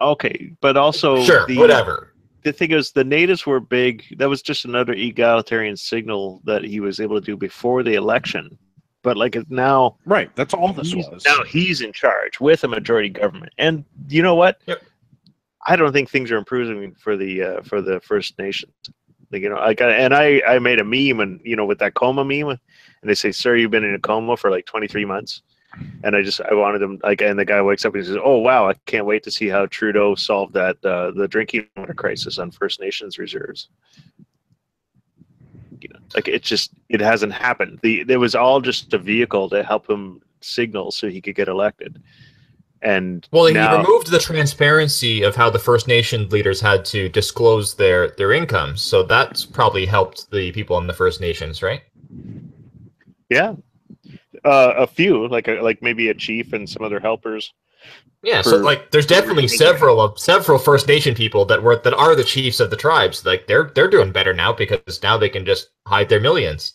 Okay, but also sure, whatever. The thing is, the natives were big. That was just another egalitarian signal that he was able to do before the election. But like now, right? That's all this was. Now he's in charge with a majority government, and you know what? Yep. I don't think things are improving for the First Nations. Like, you know, I made a meme, and you know, with that coma meme, and they say, "Sir, you've been in a coma for like 23 months." And I wanted them, like, and the guy wakes up and he says, "Oh wow, I can't wait to see how Trudeau solved that the drinking water crisis on First Nations reserves." You know, like it hasn't happened. There was all just a vehicle to help him signal so he could get elected. And well, now, he removed the transparency of how the First Nation leaders had to disclose their incomes, so that's probably helped the people in the First Nations, right? Yeah. A few, like maybe a chief and some other helpers. Yeah, so like there's definitely several First Nation people that are the chiefs of the tribes. Like they're doing better now because now they can just hide their millions.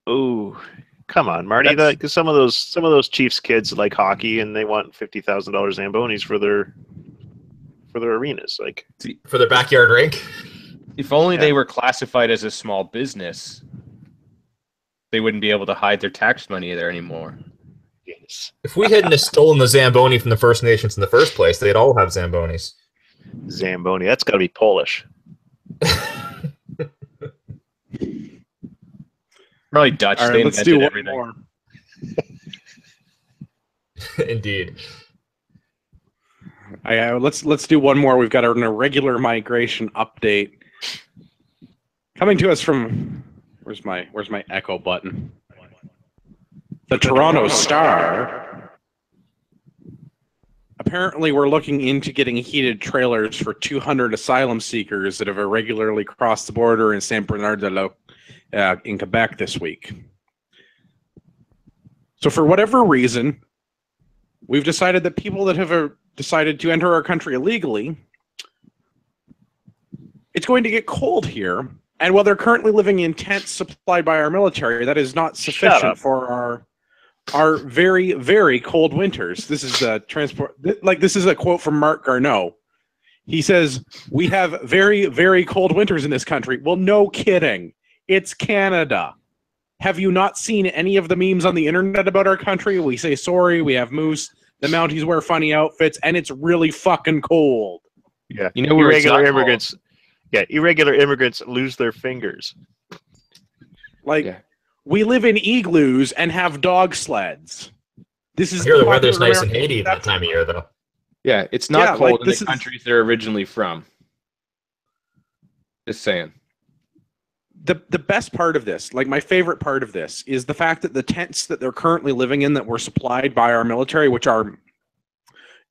Oh, come on, Marty! Like some of those chiefs' kids like hockey, and they want $50,000 Zambonis for their arenas, like for their backyard rink. If only they were classified as a small business, they wouldn't be able to hide their tax money there anymore. Yes. If we hadn't stolen the Zamboni from the First Nations in the first place, they'd all have Zambonis. Zamboni, that's got to be Polish. Probably Dutch. All right, they let's invented do one everything. more. Indeed. Let's do one more. We've got an irregular migration update coming to us from where's my echo button? The Toronto Star. Apparently, we're looking into getting heated trailers for 200 asylum seekers that have irregularly crossed the border in Saint Bernard de l'Eau in Quebec this week. So for whatever reason, we've decided that people that have decided to enter our country illegally, it's going to get cold here. And while they're currently living in tents supplied by our military, that is not sufficient for our very, very cold winters. This is this is a quote from Mark Garneau. He says, "We have very, very cold winters in this country." Well, no kidding. It's Canada. Have you not seen any of the memes on the internet about our country? We say sorry, we have moose, the Mounties wear funny outfits, and it's really fucking cold. Yeah. You know where irregular immigrants. Yeah, irregular immigrants lose their fingers. We live in igloos and have dog sleds. This is I hear the weather's nice in Haiti that time of year, though. Yeah, it's not cold in the countries they're originally from. Just saying. The best part of this, like my favorite part of this, is the fact that the tents that they're currently living in that were supplied by our military,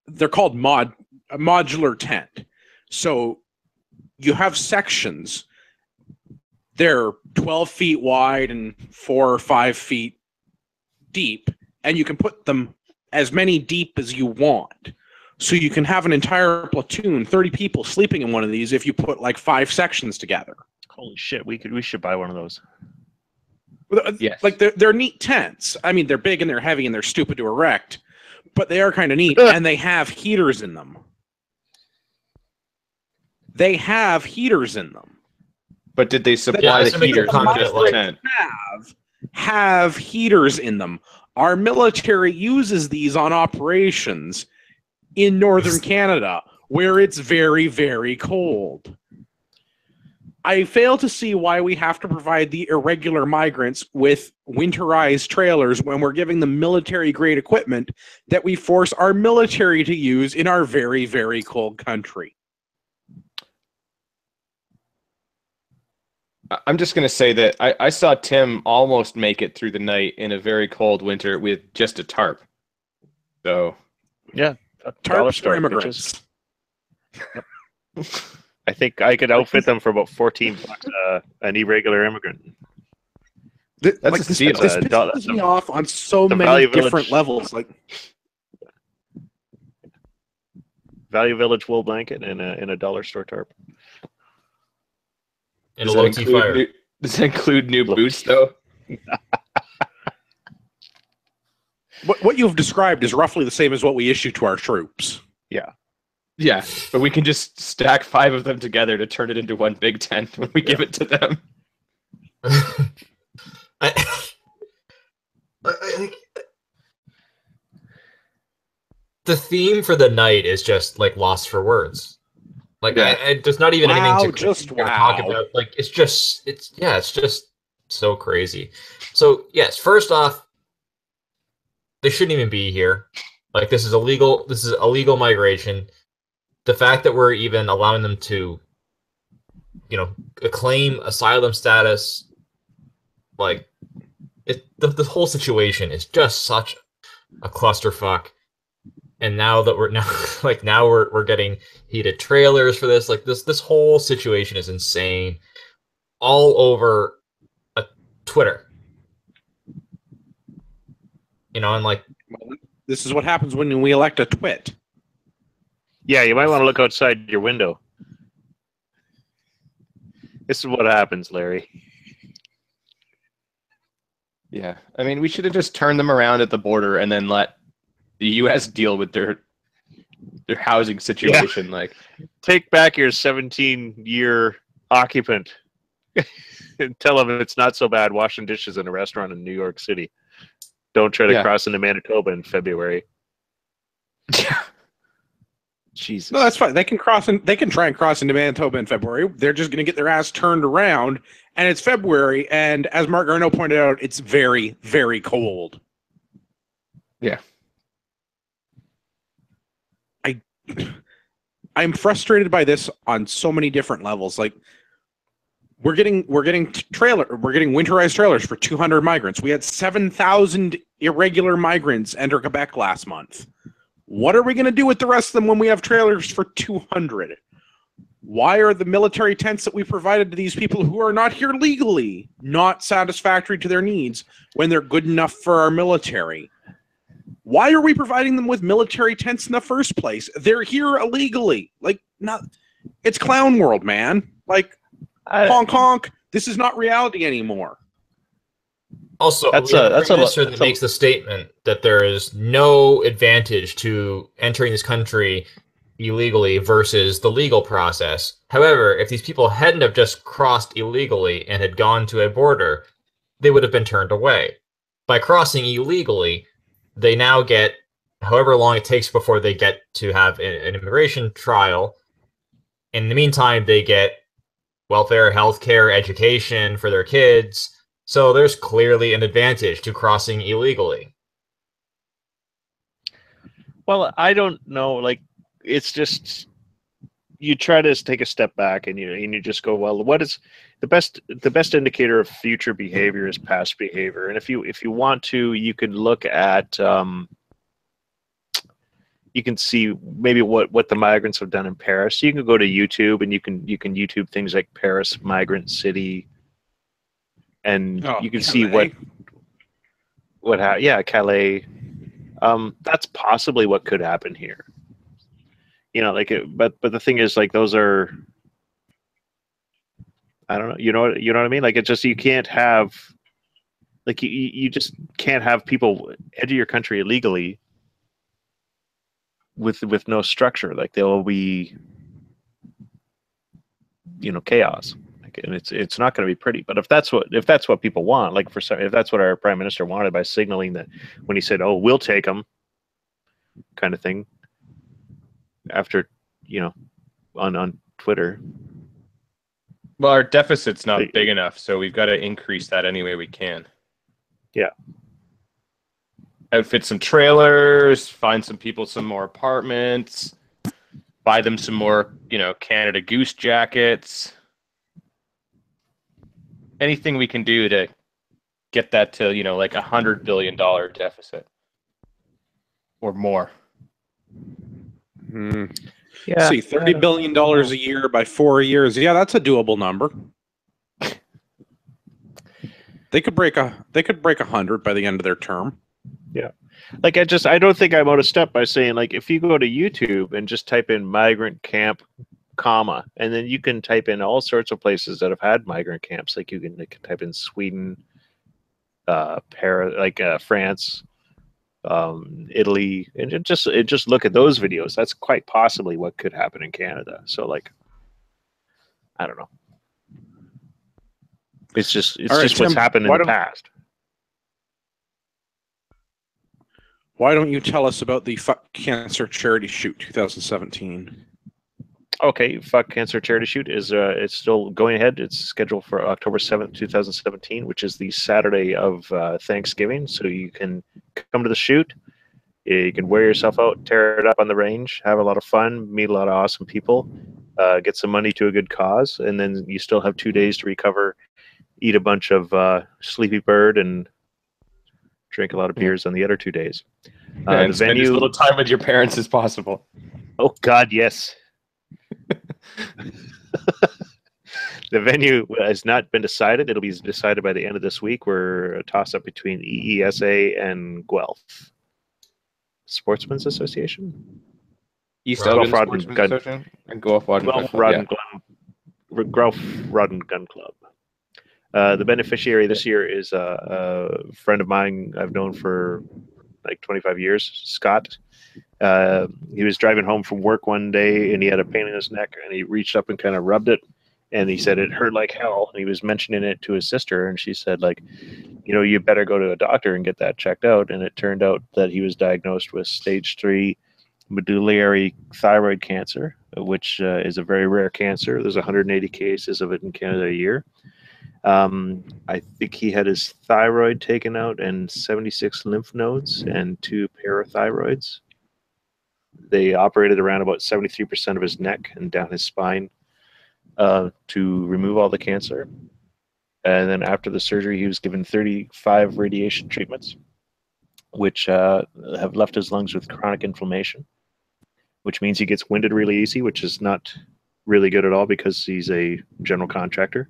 they're called modular tent. So you have sections. They're 12 feet wide and 4 or 5 feet deep, and you can put them as many deep as you want. So you can have an entire platoon, 30 people sleeping in one of these if you put like 5 sections together. Holy shit, we should buy one of those. Yes. Like they're neat tents. I mean, they're big and they're heavy and they're stupid to erect, but they are kind of neat, and they have heaters in them. They have heaters in them. But did they supply the heaters on just the tent? Have heaters in them. Our military uses these on operations in northern Canada, where it's very, very cold. I fail to see why we have to provide the irregular migrants with winterized trailers when we're giving them military-grade equipment that we force our military to use in our very, very cold country. I'm just going to say that I saw Tim almost make it through the night in a very cold winter with just a tarp. So, yeah, tarps for immigrants. I think I could outfit them for about $14 an irregular immigrant. This pisses me off on so many different levels. Like Value Village wool blanket and a dollar store tarp. And a low T fire. Does that include new boots, though? What you've described is roughly the same as what we issue to our troops. Yeah. Yeah, but we can just stack 5 of them together to turn it into one big tent when we give it to them. The theme for the night is just like lost for words. Like there's not even anything to talk about. Like it's just so crazy. So yes, first off, they shouldn't even be here. Like this is illegal. This is illegal migration. The fact that we're even allowing them to, claim asylum status, like the whole situation is just such a clusterfuck. And now that we're getting heated trailers for this, like this whole situation is insane, all over Twitter. And like this is what happens when we elect a twit. Yeah, you might want to look outside your window. This is what happens, Larry. Yeah, I mean, we should have just turned them around at the border and then let the U.S. deal with their housing situation. Yeah. Like, take back your 17-year occupant and tell them it's not so bad washing dishes in a restaurant in New York City. Don't try to cross into Manitoba in February. Jesus. No, that's fine. They can try and cross into Manitoba in February. They're just going to get their ass turned around, and it's February. And as Mark Garneau pointed out, it's very, very cold. Yeah. I'm frustrated by this on so many different levels. Like we're getting winterized trailers for 200 migrants. We had 7,000 irregular migrants enter Quebec last month. What are we going to do with the rest of them when we have trailers for 200? Why are the military tents that we provided to these people who are not here legally not satisfactory to their needs when they're good enough for our military? Why are we providing them with military tents in the first place? They're here illegally. Like, it's clown world, man. Like, honk honk. This is not reality anymore. Also, That's we have that's a a prime minister that that's a makes the statement that there is no advantage to entering this country illegally versus the legal process. However, if these people hadn't have just crossed illegally and had gone to a border, they would have been turned away. By crossing illegally, they now get however long it takes before they get to have an immigration trial. In the meantime, they get welfare, healthcare, education for their kids. So there's clearly an advantage to crossing illegally. Well, I don't know. Like, it's just you try to take a step back and you just go, well, what is the best indicator of future behavior is past behavior. And if you want to, you can look at you can see maybe what the migrants have done in Paris. You can go to YouTube and you can YouTube things like Paris migrant city, and you can see Calais. That's possibly what could happen here. You know, like, but the thing is, like, those are, I don't know. You know what I mean? Like, it's just you can't have, like, you just can't have people enter your country illegally with no structure. Like, there will be, chaos. Like, and it's not going to be pretty. But if that's what people want, like, if that's what our prime minister wanted by signaling that when he said, "Oh, we'll take them," kind of thing, after on Twitter. Well, our deficit's not big enough, so we've got to increase that any way we can. Yeah. Outfit some trailers, find some people some more apartments, buy them some more, Canada Goose jackets. Anything we can do to get that to, like $100 billion deficit or more. Yeah. See, $30 billion a year by 4 years. Yeah, that's a doable number. They could break 100 by the end of their term. Yeah. Like, I don't think I'm out of step by saying, like, if you go to YouTube and just type in migrant camp, comma, and then you can type in all sorts of places that have had migrant camps. Like, you can type in Sweden, France, Italy, and just look at those videos. That's quite possibly what could happen in Canada. So, like, I don't know. It's just what's happened in the past. Why don't you tell us about the Fuck Cancer Charity Shoot 2017? Okay, Fuck Cancer Charity Shoot is it's still going ahead. It's scheduled for October 7th, 2017, which is the Saturday of Thanksgiving. So you can come to the shoot. You can wear yourself out, tear it up on the range, have a lot of fun, meet a lot of awesome people, get some money to a good cause, and then you still have 2 days to recover, eat a bunch of Sleepy Bird, and drink a lot of beers on the other 2 daes. And spend as little time with your parents as possible. Oh, God, yes. The venue has not been decided. It'll be decided by the end of this week. We're a toss-up between EESA and Guelph Sportsmen's Association. East Guelph Rod and Gun and Guelph Rod and Gun Club. The beneficiary this year is a friend of mine I've known for like 25 years, Scott. He was driving home from work one day and he had a pain in his neck and he reached up and kind of rubbed it and he said it hurt like hell. And he was mentioning it to his sister and she said, like, you better go to a doctor and get that checked out. And it turned out that he was diagnosed with stage 3 medullary thyroid cancer, which is a very rare cancer. There's 180 cases of it in Canada a year. I think he had his thyroid taken out and 76 lymph nodes and 2 parathyroids. They operated around about 73% of his neck and down his spine to remove all the cancer. And then after the surgery, he was given 35 radiation treatments, which have left his lungs with chronic inflammation, which means he gets winded really easy, which is not really good at all because he's a general contractor.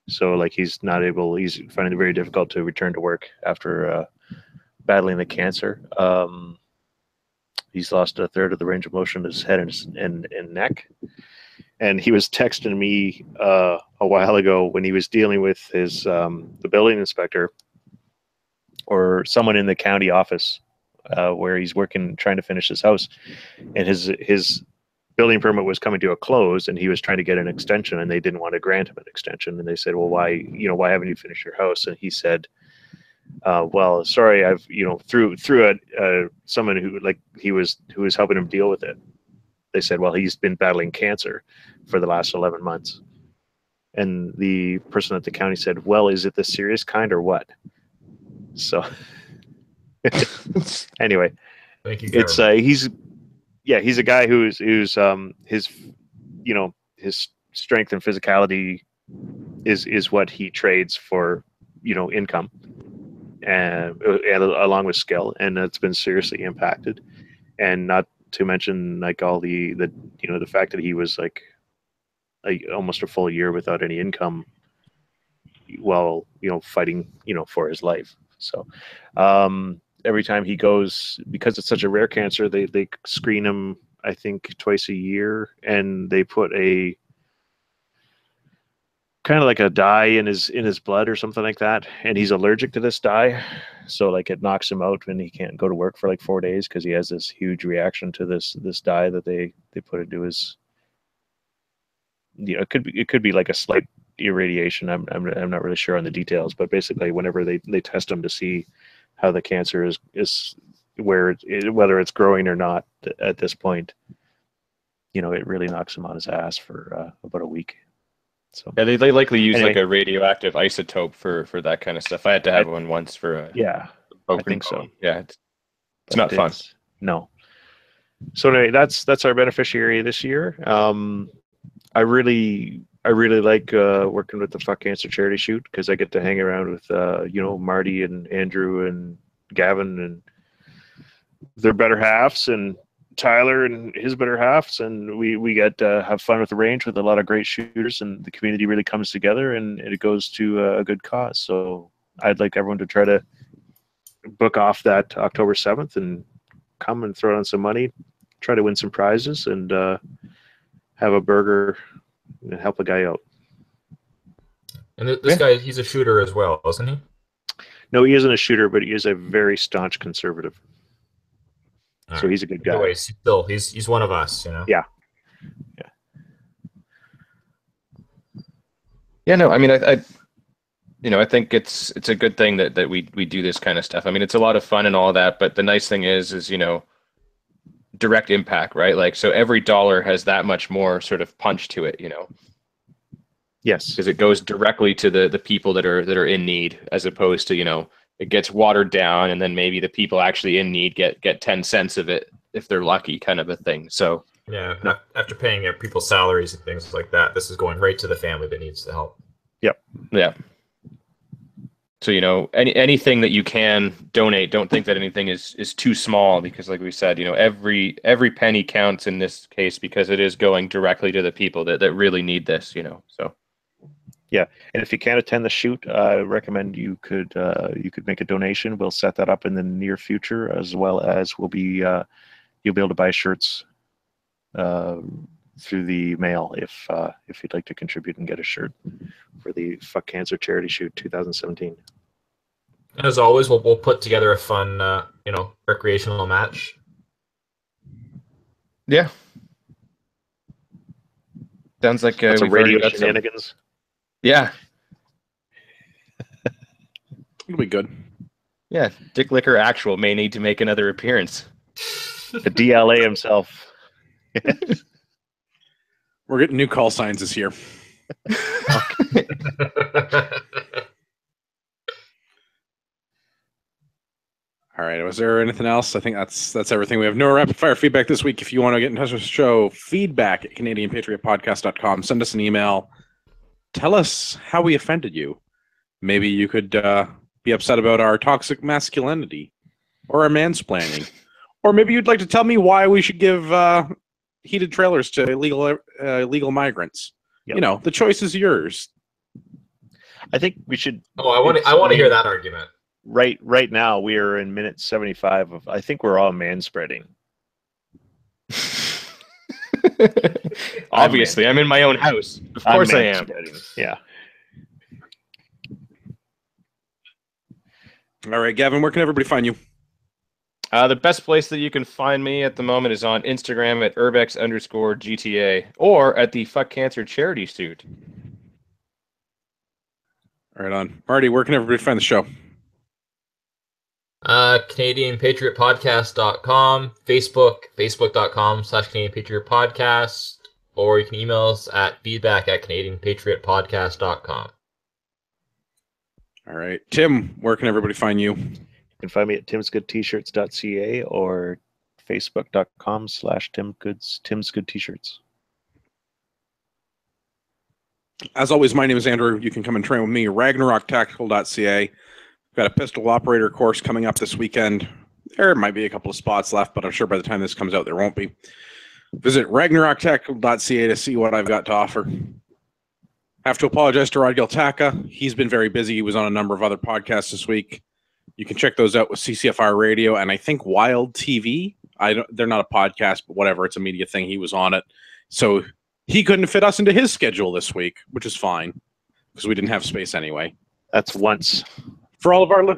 So, like, he's finding it very difficult to return to work after battling the cancer. He's lost a third of the range of motion in his head and neck. And he was texting me a while ago when he was dealing with his the building inspector. or someone in the county office where he's working, trying to finish his house, and his building permit was coming to a close, and he was trying to get an extension, and they didn't want to grant him an extension, and they said, well, why haven't you finished your house? And he said, well, sorry, I've through someone who was helping him deal with it. They said, well, he's been battling cancer for the last 11 months. And the person at the county said, well, is it the serious kind or what? So anyway, Thank you. it's he's a guy who's his strength and physicality is what he trades for, income, and along with skill, and it's been seriously impacted. And not to mention like all the fact that he was like almost a full year without any income while fighting for his life. So every time he goes, because it's such a rare cancer, they screen him, I think, twice a year, and they put a kind of like a dye in his blood or something like that, and he's allergic to this dye, so like it knocks him out and he can't go to work for like 4 days because he has this huge reaction to this dye that they put into his. It could be like a slight irradiation. I'm not really sure on the details, but basically whenever they test him to see how the cancer is whether it's growing or not at this point, it really knocks him on his ass for about a week. So yeah, they likely use like a radioactive isotope for that kind of stuff. I had to have one once for a I think so. Yeah, it's not fun. No. So anyway, that's our beneficiary this year. I really like working with the Fuck Cancer Charity Shoot because I get to hang around with Marty and Andrew and Gavin and their better halves, and Tyler and his better halves, and we get to have fun with the range with a lot of great shooters, and the community really comes together, and it goes to a good cause. So I'd like everyone to try to book off that October 7th and come and throw down some money, try to win some prizes, and have a burger and help a guy out. And this guy, he's a shooter as well, isn't he? No, he isn't a shooter, but he is a very staunch conservative. All so he's a good guy. Anyways, he's one of us, Yeah. Yeah, no, I mean, I think it's a good thing that we do this kind of stuff. I mean, it's a lot of fun and all that, but the nice thing is direct impact, right? Like, so every dollar has that much more sort of punch to it, Yes, because it goes directly to the people that are in need, as opposed to it gets watered down, and then maybe the people actually in need get 10 cents of it if they're lucky, kind of a thing. So yeah, after paying people's salaries and things like that, this is going right to the family that needs the help. Yep. Yeah. So anything that you can donate, don't think that anything is too small, because like we said, every penny counts in this case, because it is going directly to the people that really need this. So. Yeah, and if you can't attend the shoot, I recommend you could make a donation. We'll set that up in the near future, as well as you'll be able to buy shirts through the mail if you'd like to contribute and get a shirt for the Fuck Cancer Charity Shoot 2017. And as always, we'll put together a fun recreational match. Yeah, sounds like some radio shenanigans. Yeah. It'll be good. Yeah, Dick Licker Actual may need to make another appearance. The DLA himself. We're getting new call signs this year. All right. Was there anything else? I think that's everything. We have no rapid fire feedback this week. If you want to get in touch with the show, feedback at CanadianPatriotPodcast.com. Send us an email. Tell us how we offended you. Maybe you could be upset about our toxic masculinity or our mansplaining. Or maybe you'd like to tell me why we should give heated trailers to illegal migrants. Yep. The choice is yours. I think we should. Oh, I want to hear that argument. Right now, we are in minute 75 of. I think we're all manspreading. Obviously, I'm in my own house. Of course I am. Yeah. All right, Gavin, where can everybody find you? The best place that you can find me at the moment is on Instagram at urbex_GTA or at the Fuck Cancer charity suit. Right on. Marty, where can everybody find the show? CanadianPatriotPodcast.com, Facebook, facebook.com/Canadian Patriot Podcast, or you can email us at feedback@CanadianPatriotPodcast.com. All right. Tim, where can everybody find you? You can find me at timsgoodtshirts.ca or facebook.com/timsgoodtshirts. As always, my name is Andrew. You can come and train with me, RagnarokTactical.ca. Got a pistol operator course coming up this weekend. There might be a couple of spots left, but I'm sure by the time this comes out, there won't be. Visit RagnarokTactical.ca to see what I've got to offer. Have to apologize to Rodgil Taka. He's been very busy. He was on a number of other podcasts this week. You can check those out with CCFR Radio and I think Wild TV. They're not a podcast, but whatever. It's a media thing. He was on it. So he couldn't fit us into his schedule this week, which is fine because we didn't have space anyway. That's once. For all of our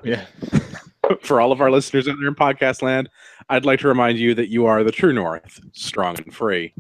for all of our listeners out there in podcast land, I'd like to remind you that you are the true North, strong and free.